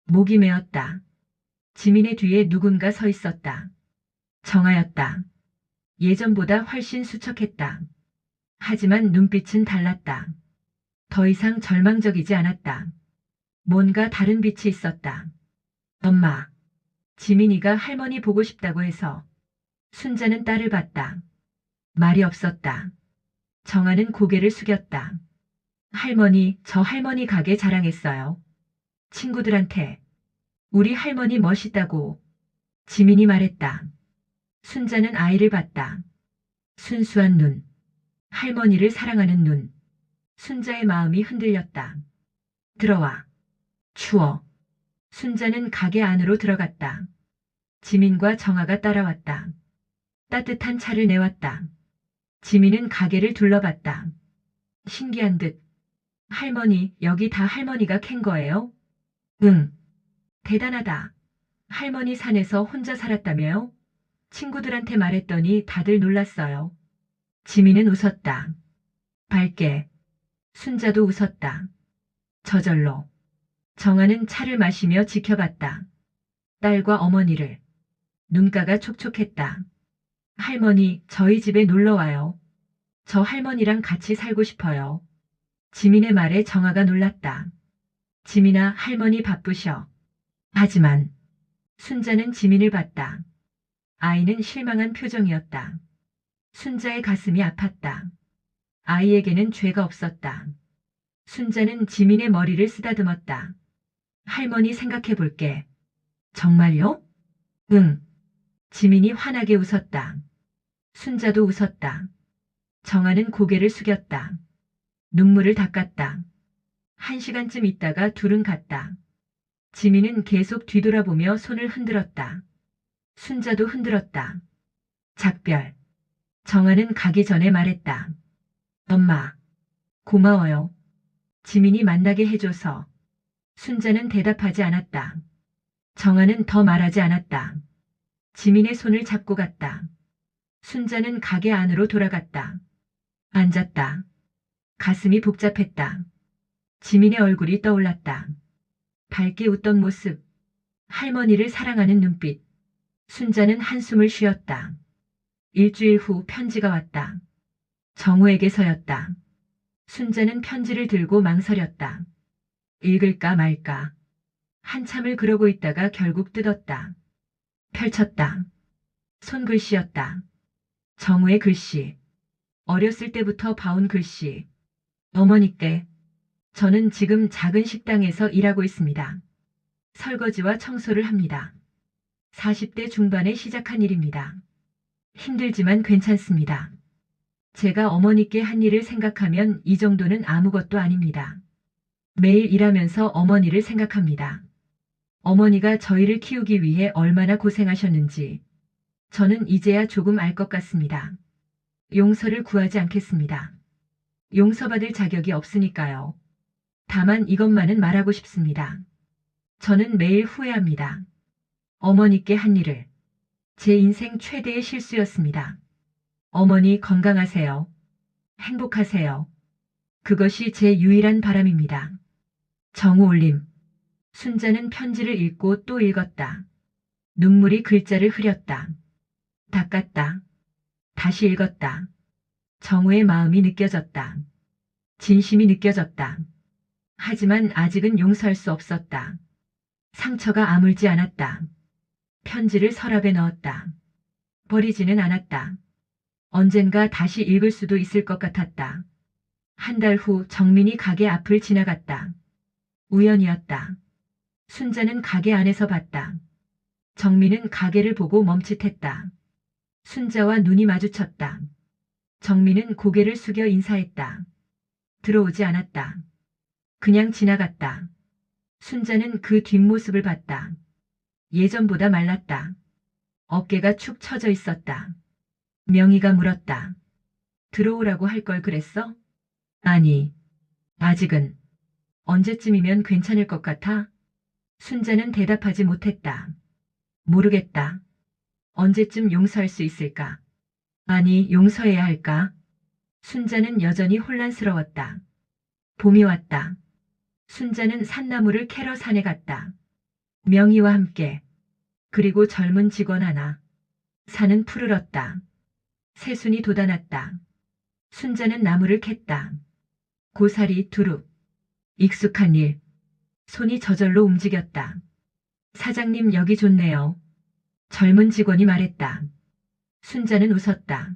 목이 메었다. 지민의 뒤에 누군가 서 있었다. 정아였다. 예전보다 훨씬 수척했다. 하지만 눈빛은 달랐다. 더 이상 절망적이지 않았다. 뭔가 다른 빛이 있었다. 엄마. 지민이가 할머니 보고 싶다고 해서. 순자는 딸을 봤다. 말이 없었다. 정아는 고개를 숙였다. 할머니, 저 할머니 가게 자랑했어요. 친구들한테. 우리 할머니 멋있다고. 지민이 말했다. 순자는 아이를 봤다. 순수한 눈. 할머니를 사랑하는 눈. 순자의 마음이 흔들렸다. 들어와. 추워. 순자는 가게 안으로 들어갔다. 지민과 정아가 따라왔다. 따뜻한 차를 내왔다. 지민은 가게를 둘러봤다. 신기한 듯. 할머니, 여기 다 할머니가 캔 거예요? 응. 대단하다. 할머니 산에서 혼자 살았다며요? 친구들한테 말했더니 다들 놀랐어요. 지민은 웃었다. 밝게. 순자도 웃었다. 저절로. 정아는 차를 마시며 지켜봤다. 딸과 어머니를. 눈가가 촉촉했다. 할머니, 저희 집에 놀러 와요. 저 할머니랑 같이 살고 싶어요. 지민의 말에 정아가 놀랐다. 지민아, 할머니 바쁘셔. 하지만 순자는 지민을 봤다. 아이는 실망한 표정이었다. 순자의 가슴이 아팠다. 아이에게는 죄가 없었다. 순자는 지민의 머리를 쓰다듬었다. 할머니 생각해 볼게. 정말요? 응. 지민이 환하게 웃었다. 순자도 웃었다. 정아는 고개를 숙였다. 눈물을 닦았다. 1시간쯤 있다가 둘은 갔다. 지민은 계속 뒤돌아보며 손을 흔들었다. 순자도 흔들었다. 작별. 정아는 가기 전에 말했다. 엄마. 고마워요. 지민이 만나게 해줘서. 순자는 대답하지 않았다. 정아는 더 말하지 않았다. 지민의 손을 잡고 갔다. 순자는 가게 안으로 돌아갔다. 앉았다. 가슴이 복잡했다. 지민의 얼굴이 떠올랐다. 밝게 웃던 모습. 할머니를 사랑하는 눈빛. 순자는 한숨을 쉬었다. 일주일 후 편지가 왔다. 정우에게서였다. 순자는 편지를 들고 망설였다. 읽을까 말까. 한참을 그러고 있다가 결국 뜯었다. 펼쳤다. 손글씨였다. 정우의 글씨. 어렸을 때부터 봐온 글씨. 어머니께. 저는 지금 작은 식당에서 일하고 있습니다. 설거지와 청소를 합니다. 40대 중반에 시작한 일입니다. 힘들지만 괜찮습니다. 제가 어머니께 한 일을 생각하면 이 정도는 아무것도 아닙니다. 매일 일하면서 어머니를 생각합니다. 어머니가 저희를 키우기 위해 얼마나 고생하셨는지 저는 이제야 조금 알 것 같습니다. 용서를 구하지 않겠습니다. 용서받을 자격이 없으니까요. 다만 이것만은 말하고 싶습니다. 저는 매일 후회합니다. 어머니께 한 일을. 제 인생 최대의 실수였습니다. 어머니 건강하세요. 행복하세요. 그것이 제 유일한 바람입니다. 정우 올림. 순자는 편지를 읽고 또 읽었다. 눈물이 글자를 흐렸다. 닦았다. 다시 읽었다. 정우의 마음이 느껴졌다. 진심이 느껴졌다. 하지만 아직은 용서할 수 없었다. 상처가 아물지 않았다. 편지를 서랍에 넣었다. 버리지는 않았다. 언젠가 다시 읽을 수도 있을 것 같았다. 한 달 후 정민이 가게 앞을 지나갔다. 우연이었다. 순자는 가게 안에서 봤다. 정민은 가게를 보고 멈칫했다. 순자와 눈이 마주쳤다. 정민은 고개를 숙여 인사했다. 들어오지 않았다. 그냥 지나갔다. 순자는 그 뒷모습을 봤다. 예전보다 말랐다. 어깨가 축 처져 있었다. 명희가 물었다. 들어오라고 할 걸 그랬어? 아니, 아직은. 언제쯤이면 괜찮을 것 같아? 순자는 대답하지 못했다. 모르겠다. 언제쯤 용서할 수 있을까? 아니, 용서해야 할까? 순자는 여전히 혼란스러웠다. 봄이 왔다. 순자는 산나무를 캐러 산에 갔다. 명희와 함께. 그리고 젊은 직원 하나. 산은 푸르렀다. 새순이 돋아났다. 순자는 나무를 캤다. 고사리 두릅. 익숙한 일. 손이 저절로 움직였다. 사장님 여기 좋네요. 젊은 직원이 말했다. 순자는 웃었다.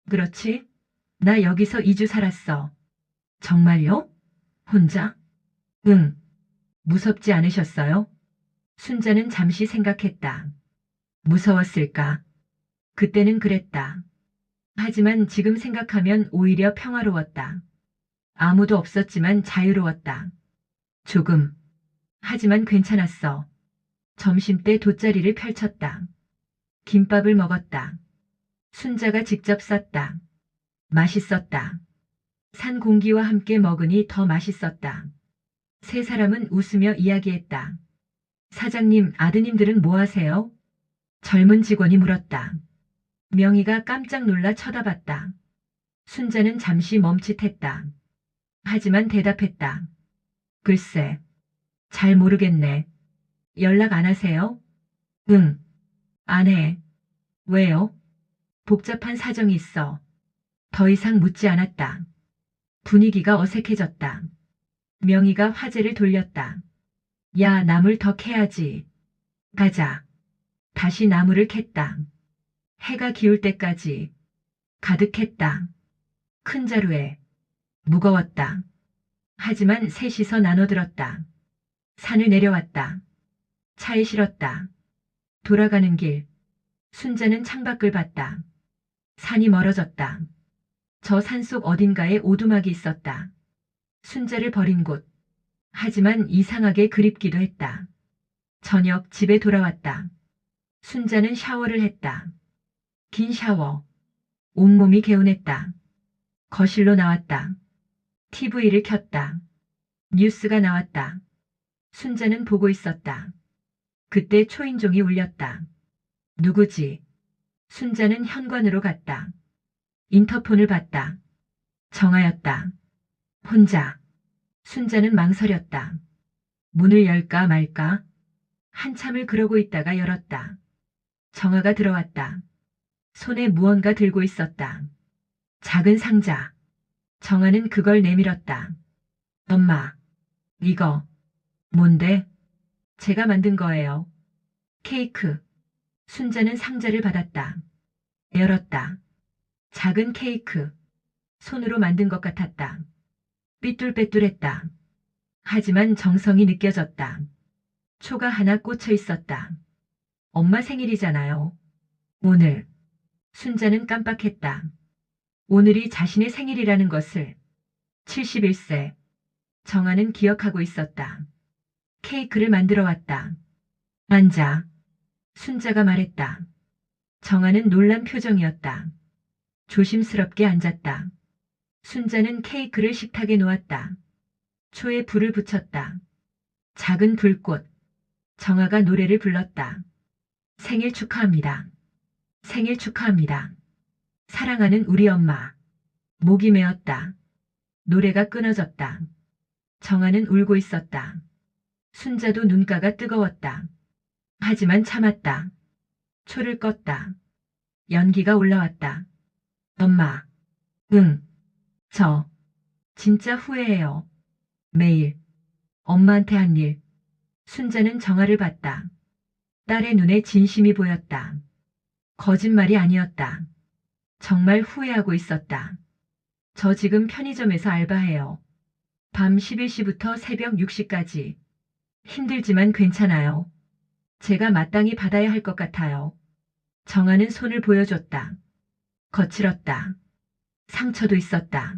그렇지? 나 여기서 2주 살았어. 정말요? 혼자? 응. 무섭지 않으셨어요? 순자는 잠시 생각했다. 무서웠을까? 그때는 그랬다. 하지만 지금 생각하면 오히려 평화로웠다. 아무도 없었지만 자유로웠다. 조금. 하지만 괜찮았어. 점심때 돗자리를 펼쳤다. 김밥을 먹었다. 순자가 직접 쌌다. 맛있었다. 산 공기와 함께 먹으니 더 맛있었다. 세 사람은 웃으며 이야기했다. 사장님, 아드님들은 뭐 하세요? 젊은 직원이 물었다. 명희가 깜짝 놀라 쳐다봤다. 순자는 잠시 멈칫했다. 하지만 대답했다. 글쎄, 잘 모르겠네. 연락 안 하세요? 응, 안 해. 왜요? 복잡한 사정이 있어. 더 이상 묻지 않았다. 분위기가 어색해졌다. 명희가 화제를 돌렸다. 야, 나물 더 캐야지. 가자. 다시 나무를 캤다. 해가 기울 때까지 가득했다. 큰 자루에 무거웠다. 하지만 셋이서 나눠들었다. 산을 내려왔다. 차에 실었다. 돌아가는 길. 순자는 창밖을 봤다. 산이 멀어졌다. 저 산속 어딘가에 오두막이 있었다. 순자를 버린 곳. 하지만 이상하게 그립기도 했다. 저녁 집에 돌아왔다. 순자는 샤워를 했다. 긴 샤워. 온몸이 개운했다. 거실로 나왔다. TV를 켰다. 뉴스가 나왔다. 순자는 보고 있었다. 그때 초인종이 울렸다. 누구지? 순자는 현관으로 갔다. 인터폰을 봤다. 정아였다. 혼자. 순자는 망설였다. 문을 열까 말까? 한참을 그러고 있다가 열었다. 정아가 들어왔다. 손에 무언가 들고 있었다. 작은 상자. 정아는 그걸 내밀었다. 엄마, 이거 뭔데? 제가 만든 거예요. 케이크. 순자는 상자를 받았다. 열었다. 작은 케이크. 손으로 만든 것 같았다. 삐뚤빼뚤했다. 하지만 정성이 느껴졌다. 초가 하나 꽂혀 있었다. 엄마 생일이잖아요. 오늘. 순자는 깜빡했다. 오늘이 자신의 생일이라는 것을. 71세. 정아는 기억하고 있었다. 케이크를 만들어 왔다. 앉아. 순자가 말했다. 정아는 놀란 표정이었다. 조심스럽게 앉았다. 순자는 케이크를 식탁에 놓았다. 초에 불을 붙였다. 작은 불꽃. 정아가 노래를 불렀다. 생일 축하합니다. 생일 축하합니다. 사랑하는 우리 엄마. 목이 메었다. 노래가 끊어졌다. 정아는 울고 있었다. 순자도 눈가가 뜨거웠다. 하지만 참았다. 초를 껐다. 연기가 올라왔다. 엄마. 응. 저. 진짜 후회해요. 매일. 엄마한테 한 일. 순자는 정아를 봤다. 딸의 눈에 진심이 보였다. 거짓말이 아니었다. 정말 후회하고 있었다. 저 지금 편의점에서 알바해요. 밤 11시부터 새벽 6시까지. 힘들지만 괜찮아요. 제가 마땅히 받아야 할 것 같아요. 정아는 손을 보여줬다. 거칠었다. 상처도 있었다.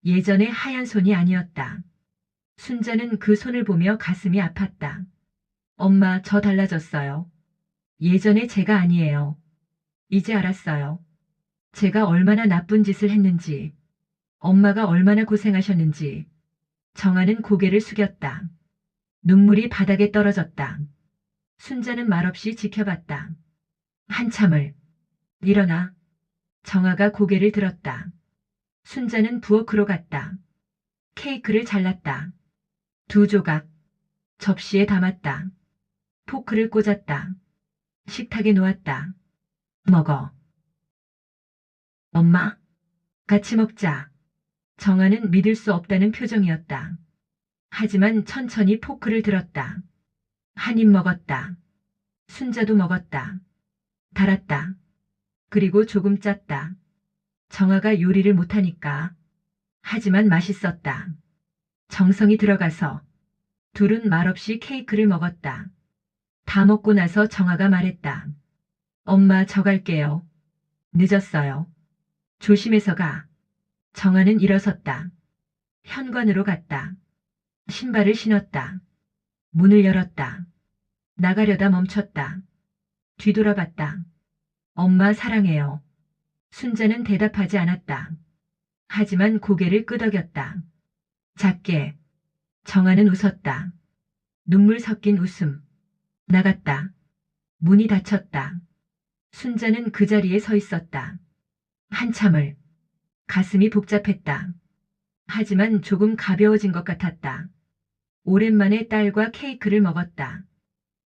예전의 하얀 손이 아니었다. 순자는 그 손을 보며 가슴이 아팠다. 엄마, 저 달라졌어요. 예전에 제가 아니에요. 이제 알았어요. 제가 얼마나 나쁜 짓을 했는지, 엄마가 얼마나 고생하셨는지. 정아는 고개를 숙였다. 눈물이 바닥에 떨어졌다. 순자는 말없이 지켜봤다. 한참을. 일어나. 정아가 고개를 들었다. 순자는 부엌으로 갔다. 케이크를 잘랐다. 두 조각. 접시에 담았다. 포크를 꽂았다. 식탁에 놓았다. 먹어. 엄마, 같이 먹자. 정아는 믿을 수 없다는 표정이었다. 하지만 천천히 포크를 들었다. 한 입 먹었다. 순자도 먹었다. 달았다. 그리고 조금 짰다. 정아가 요리를 못하니까. 하지만 맛있었다. 정성이 들어가서. 둘은 말없이 케이크를 먹었다. 다 먹고 나서 정아가 말했다. 엄마, 저 갈게요. 늦었어요. 조심해서 가. 정아는 일어섰다. 현관으로 갔다. 신발을 신었다. 문을 열었다. 나가려다 멈췄다. 뒤돌아봤다. 엄마, 사랑해요. 순자는 대답하지 않았다. 하지만 고개를 끄덕였다. 작게. 정아는 웃었다. 눈물 섞인 웃음. 나갔다. 문이 닫혔다. 순자는 그 자리에 서 있었다. 한참을. 가슴이 복잡했다. 하지만 조금 가벼워진 것 같았다. 오랜만에 딸과 케이크를 먹었다.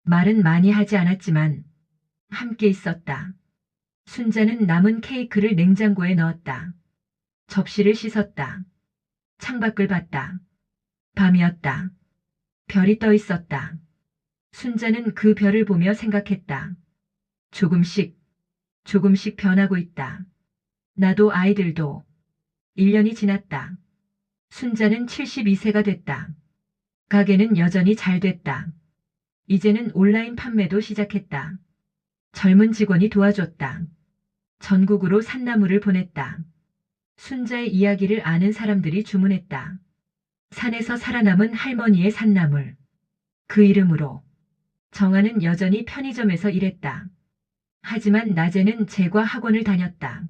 말은 많이 하지 않았지만 함께 있었다. 순자는 남은 케이크를 냉장고에 넣었다. 접시를 씻었다. 창밖을 봤다. 밤이었다. 별이 떠 있었다. 순자는 그 별을 보며 생각했다. 조금씩, 조금씩 변하고 있다. 나도 아이들도. 1년이 지났다. 순자는 72세가 됐다. 가게는 여전히 잘 됐다. 이제는 온라인 판매도 시작했다. 젊은 직원이 도와줬다. 전국으로 산나물을 보냈다. 순자의 이야기를 아는 사람들이 주문했다. 산에서 살아남은 할머니의 산나물. 그 이름으로. 정아는 여전히 편의점에서 일했다. 하지만 낮에는 제과 학원을 다녔다.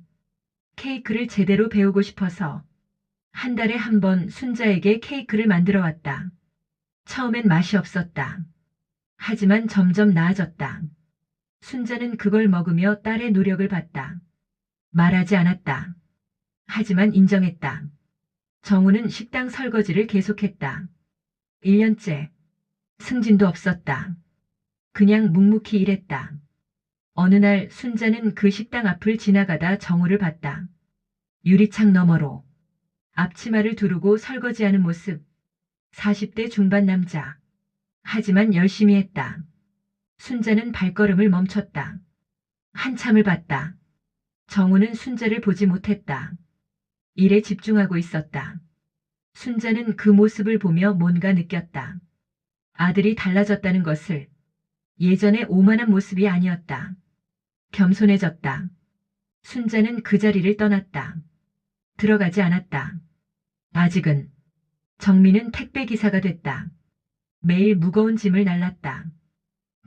케이크를 제대로 배우고 싶어서 한 달에 한 번 순자에게 케이크를 만들어 왔다. 처음엔 맛이 없었다. 하지만 점점 나아졌다. 순자는 그걸 먹으며 딸의 노력을 봤다. 말하지 않았다. 하지만 인정했다. 정우는 식당 설거지를 계속했다. 1년째. 승진도 없었다. 그냥 묵묵히 일했다. 어느 날 순자는 그 식당 앞을 지나가다 정우를 봤다. 유리창 너머로. 앞치마를 두르고 설거지하는 모습. 40대 중반 남자. 하지만 열심히 했다. 순자는 발걸음을 멈췄다. 한참을 봤다. 정우는 순자를 보지 못했다. 일에 집중하고 있었다. 순자는 그 모습을 보며 뭔가 느꼈다. 아들이 달라졌다는 것을. 예전의 오만한 모습이 아니었다. 겸손해졌다. 순자는 그 자리를 떠났다. 들어가지 않았다. 아직은. 정민은 택배 기사가 됐다. 매일 무거운 짐을 날랐다.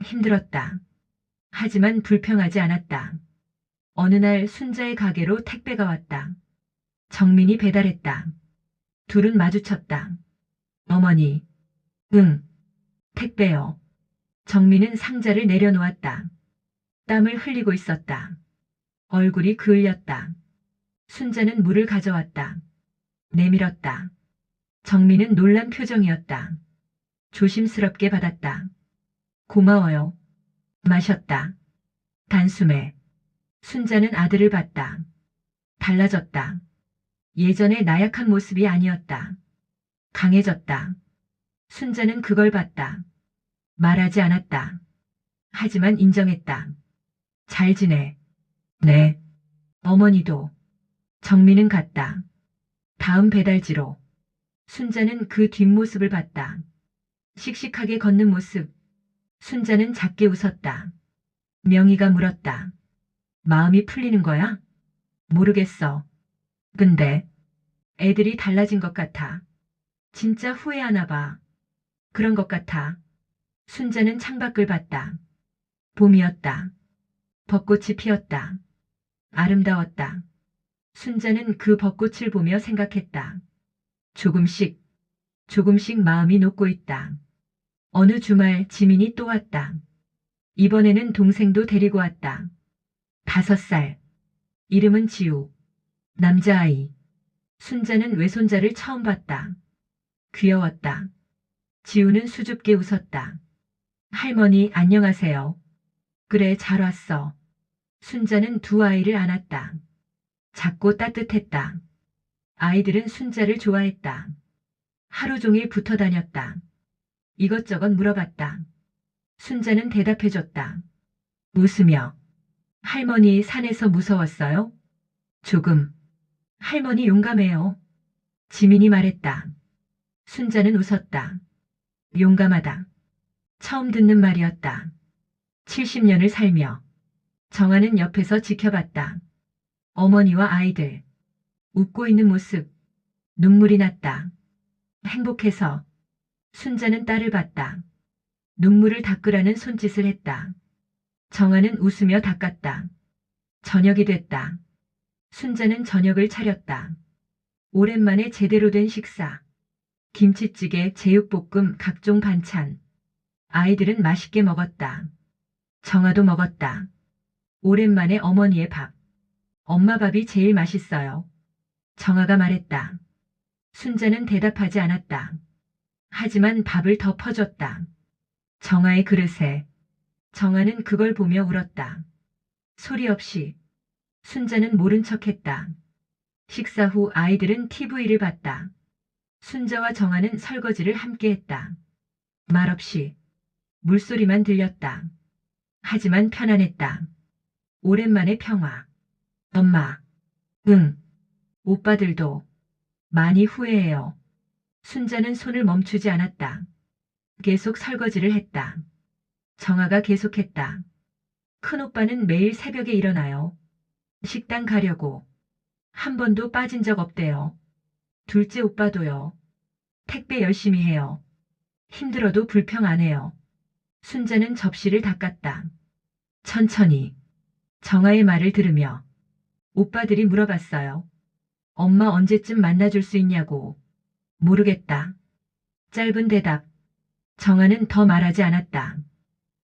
힘들었다. 하지만 불평하지 않았다. 어느 날 순자의 가게로 택배가 왔다. 정민이 배달했다. 둘은 마주쳤다. 어머니. 응. 택배요. 정민은 상자를 내려놓았다. 땀을 흘리고 있었다. 얼굴이 그을렸다. 순자는 물을 가져왔다. 내밀었다. 정민은 놀란 표정이었다. 조심스럽게 받았다. 고마워요. 마셨다. 단숨에. 순자는 아들을 봤다. 달라졌다. 예전의 나약한 모습이 아니었다. 강해졌다. 순자는 그걸 봤다. 말하지 않았다. 하지만 인정했다. 잘 지내. 네. 어머니도. 정민은 갔다. 다음 배달지로. 순자는 그 뒷모습을 봤다. 씩씩하게 걷는 모습. 순자는 작게 웃었다. 명희가 물었다. 마음이 풀리는 거야? 모르겠어. 근데 애들이 달라진 것 같아. 진짜 후회하나 봐. 그런 것 같아. 순자는 창밖을 봤다. 봄이었다. 벚꽃이 피었다. 아름다웠다. 순자는 그 벚꽃을 보며 생각했다. 조금씩, 조금씩 마음이 녹고 있다. 어느 주말 지민이 또 왔다. 이번에는 동생도 데리고 왔다. 5살. 이름은 지우. 남자아이. 순자는 외손자를 처음 봤다. 귀여웠다. 지우는 수줍게 웃었다. 할머니 안녕하세요. 그래 잘 왔어. 순자는 두 아이를 안았다. 작고 따뜻했다. 아이들은 순자를 좋아했다. 하루 종일 붙어 다녔다. 이것저것 물어봤다. 순자는 대답해줬다. 웃으며. 할머니 산에서 무서웠어요? 조금. 할머니 용감해요. 지민이 말했다. 순자는 웃었다. 용감하다. 처음 듣는 말이었다. 70년을 살며. 정아는 옆에서 지켜봤다. 어머니와 아이들. 웃고 있는 모습. 눈물이 났다. 행복해서. 순자는 딸을 봤다. 눈물을 닦으라는 손짓을 했다. 정아는 웃으며 닦았다. 저녁이 됐다. 순자는 저녁을 차렸다. 오랜만에 제대로 된 식사. 김치찌개, 제육볶음, 각종 반찬. 아이들은 맛있게 먹었다. 정아도 먹었다. 오랜만에 어머니의 밥. 엄마 밥이 제일 맛있어요. 정아가 말했다. 순자는 대답하지 않았다. 하지만 밥을 더 퍼줬다. 정아의 그릇에. 정아는 그걸 보며 울었다. 소리 없이. 순자는 모른 척했다. 식사 후 아이들은 TV를 봤다. 순자와 정아는 설거지를 함께 했다. 말없이. 물소리만 들렸다. 하지만 편안했다. 오랜만에 평화. 엄마. 응. 오빠들도. 많이 후회해요. 순자는 손을 멈추지 않았다. 계속 설거지를 했다. 정아가 계속했다. 큰오빠는 매일 새벽에 일어나요. 식당 가려고. 한 번도 빠진 적 없대요. 둘째 오빠도요. 택배 열심히 해요. 힘들어도 불평 안 해요. 순자는 접시를 닦았다. 천천히. 정아의 말을 들으며. 오빠들이 물어봤어요. 엄마 언제쯤 만나줄 수 있냐고. 모르겠다. 짧은 대답. 정아는 더 말하지 않았다.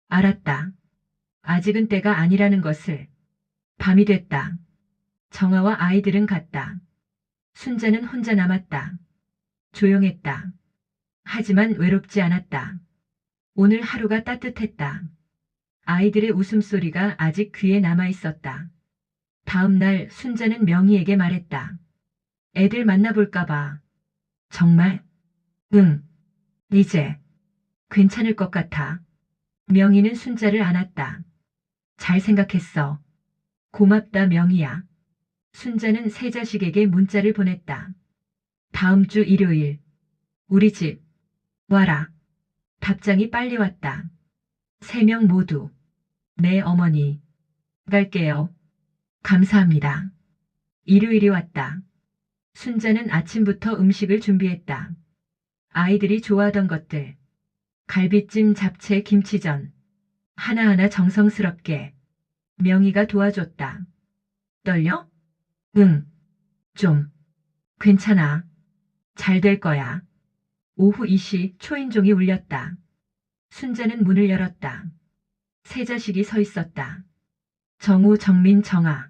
알았다. 아직은 때가 아니라는 것을. 밤이 됐다. 정아와 아이들은 갔다. 순자는 혼자 남았다. 조용했다. 하지만 외롭지 않았다. 오늘 하루가 따뜻했다. 아이들의 웃음소리가 아직 귀에 남아 있었다. 다음 날 순자는 명희에게 말했다. 애들 만나볼까봐. 정말? 응. 이제. 괜찮을 것 같아. 명희는 순자를 안았다. 잘 생각했어. 고맙다 명희야. 순자는 새 자식에게 문자를 보냈다. 다음 주 일요일. 우리 집. 와라. 답장이 빨리 왔다. 3명 모두. 네 어머니. 갈게요. 감사합니다. 일요일이 왔다. 순자는 아침부터 음식을 준비했다. 아이들이 좋아하던 것들. 갈비찜, 잡채, 김치전. 하나하나 정성스럽게. 명희가 도와줬다. 떨려? 응. 좀. 괜찮아. 잘 될 거야. 오후 2시 초인종이 울렸다. 순자는 문을 열었다. 세 자식이 서 있었다. 정우, 정민, 정아.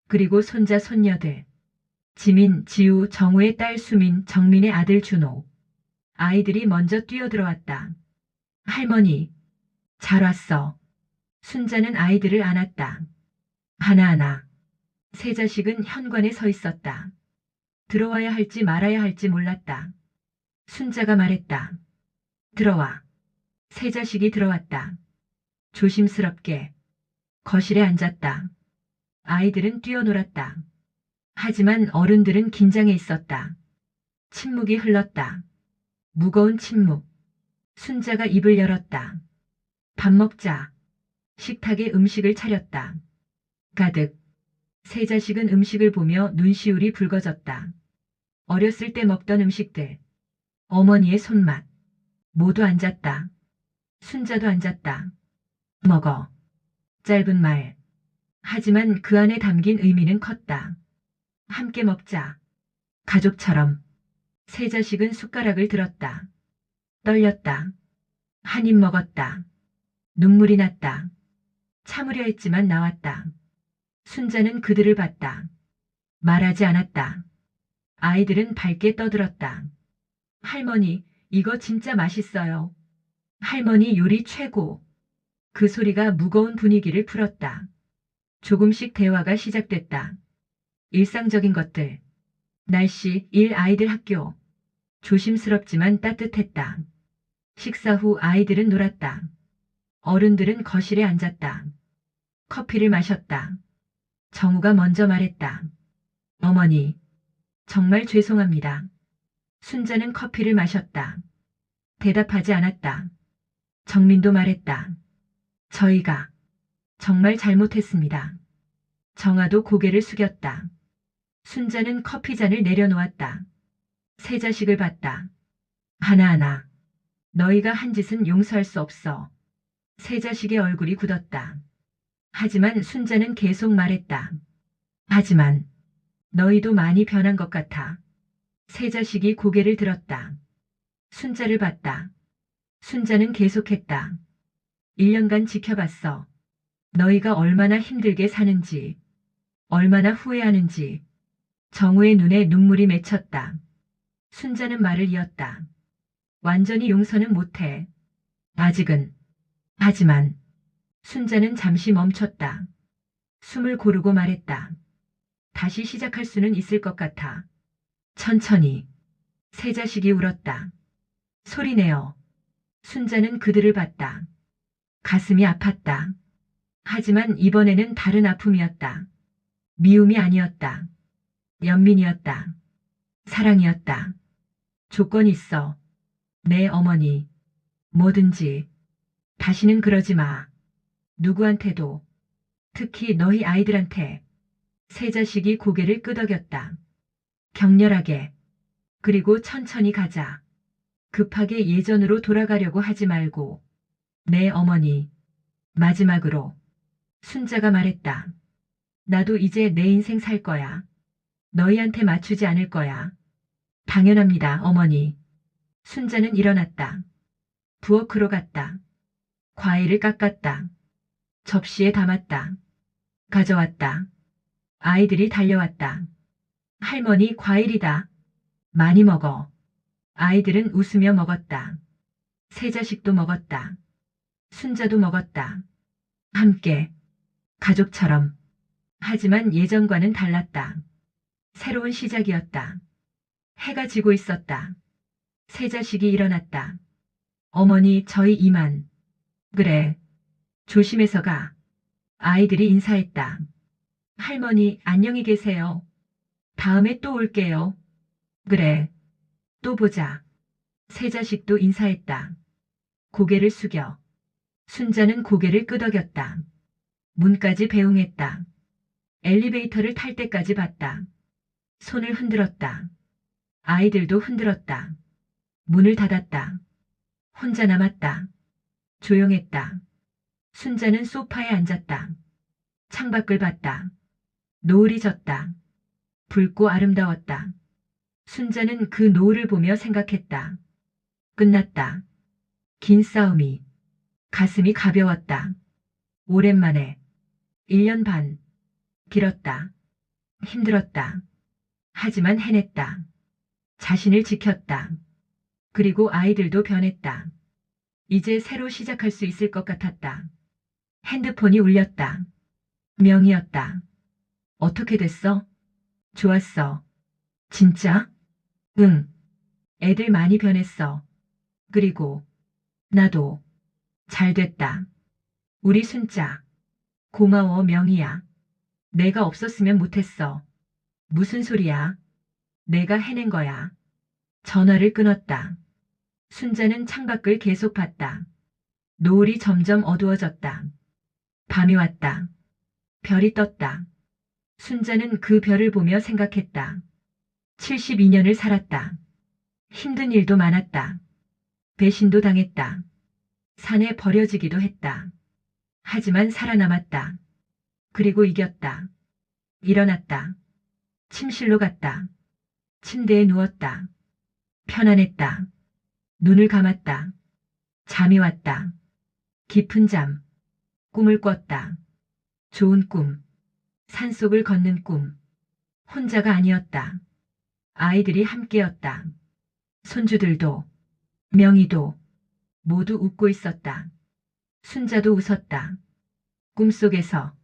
그리고 손자, 손녀들. 지민, 지우, 정우의 딸 수민, 정민의 아들 준호. 아이들이 먼저 뛰어들어왔다. 할머니. 잘 왔어. 순자는 아이들을 안았다. 하나하나. 세 자식은 현관에 서 있었다. 들어와야 할지 말아야 할지 몰랐다. 순자가 말했다. 들어와. 세 자식이 들어왔다. 조심스럽게. 거실에 앉았다. 아이들은 뛰어놀았다. 하지만 어른들은 긴장해 있었다. 침묵이 흘렀다. 무거운 침묵. 순자가 입을 열었다. 밥 먹자. 식탁에 음식을 차렸다. 가득. 세 자식은 음식을 보며 눈시울이 붉어졌다. 어렸을 때 먹던 음식들. 어머니의 손맛. 모두 앉았다. 순자도 앉았다. 먹어. 짧은 말. 하지만 그 안에 담긴 의미는 컸다. 함께 먹자. 가족처럼. 세 자식은 숟가락을 들었다. 떨렸다. 한 입 먹었다. 눈물이 났다. 참으려 했지만 나왔다. 순자는 그들을 봤다. 말하지 않았다. 아이들은 밝게 떠들었다. 할머니, 이거 진짜 맛있어요. 할머니 요리 최고. 그 소리가 무거운 분위기를 풀었다. 조금씩 대화가 시작됐다. 일상적인 것들. 날씨, 일, 아이들 학교. 조심스럽지만 따뜻했다. 식사 후 아이들은 놀았다. 어른들은 거실에 앉았다. 커피를 마셨다. 정우가 먼저 말했다. 어머니, 정말 죄송합니다. 순자는 커피를 마셨다. 대답하지 않았다. 정민도 말했다. 저희가 정말 잘못했습니다. 정아도 고개를 숙였다. 순자는 커피잔을 내려놓았다. 세 자식을 봤다. 하나하나. 너희가 한 짓은 용서할 수 없어. 세 자식의 얼굴이 굳었다. 하지만 순자는 계속 말했다. 하지만 너희도 많이 변한 것 같아. 세 자식이 고개를 들었다. 순자를 봤다. 순자는 계속했다. 1년간 지켜봤어. 너희가 얼마나 힘들게 사는지, 얼마나 후회하는지. 정우의 눈에 눈물이 맺혔다. 순자는 말을 이었다. 완전히 용서는 못해. 아직은. 하지만 순자는 잠시 멈췄다. 숨을 고르고 말했다. 다시 시작할 수는 있을 것 같아. 천천히. 새 자식이 울었다. 소리내어. 순자는 그들을 봤다. 가슴이 아팠다. 하지만 이번에는 다른 아픔이었다. 미움이 아니었다. 연민이었다. 사랑이었다. 조건이 있어. 내 어머니. 뭐든지. 다시는 그러지 마. 누구한테도. 특히 너희 아이들한테. 새 자식이 고개를 끄덕였다. 격렬하게. 그리고 천천히 가자. 급하게 예전으로 돌아가려고 하지 말고. 내 어머니. 마지막으로. 순자가 말했다. 나도 이제 내 인생 살 거야. 너희한테 맞추지 않을 거야. 당연합니다, 어머니. 순자는 일어났다. 부엌으로 갔다. 과일을 깎았다. 접시에 담았다. 가져왔다. 아이들이 달려왔다. 할머니 과일이다. 많이 먹어. 아이들은 웃으며 먹었다. 새 자식도 먹었다. 순자도 먹었다. 함께. 가족처럼. 하지만 예전과는 달랐다. 새로운 시작이었다. 해가 지고 있었다. 새 자식이 일어났다. 어머니, 저희 이만. 그래. 조심해서 가. 아이들이 인사했다. 할머니, 안녕히 계세요. 다음에 또 올게요. 그래. 또 보자. 새 자식도 인사했다. 고개를 숙여. 순자는 고개를 끄덕였다. 문까지 배웅했다. 엘리베이터를 탈 때까지 봤다. 손을 흔들었다. 아이들도 흔들었다. 문을 닫았다. 혼자 남았다. 조용했다. 순자는 소파에 앉았다. 창밖을 봤다. 노을이 졌다. 붉고 아름다웠다. 순자는 그 노을을 보며 생각했다. 끝났다. 긴 싸움이. 가슴이 가벼웠다. 오랜만에. 1년 반. 길었다. 힘들었다. 하지만 해냈다. 자신을 지켰다. 그리고 아이들도 변했다. 이제 새로 시작할 수 있을 것 같았다. 핸드폰이 울렸다. 명이었다. 어떻게 됐어? 좋았어. 진짜? 응. 애들 많이 변했어. 그리고 나도 잘 됐다. 우리 순자. 고마워, 명희야. 내가 없었으면 못했어. 무슨 소리야? 내가 해낸 거야. 전화를 끊었다. 순자는 창밖을 계속 봤다. 노을이 점점 어두워졌다. 밤이 왔다. 별이 떴다. 순자는 그 별을 보며 생각했다. 72년을 살았다. 힘든 일도 많았다. 배신도 당했다. 산에 버려지기도 했다. 하지만 살아남았다. 그리고 이겼다. 일어났다. 침실로 갔다. 침대에 누웠다. 편안했다. 눈을 감았다. 잠이 왔다. 깊은 잠. 꿈을 꿨다. 좋은 꿈. 산속을 걷는 꿈. 혼자가 아니었다. 아이들이 함께였다. 손주들도, 명희도 모두 웃고 있었다. 순자도 웃었다. 꿈속에서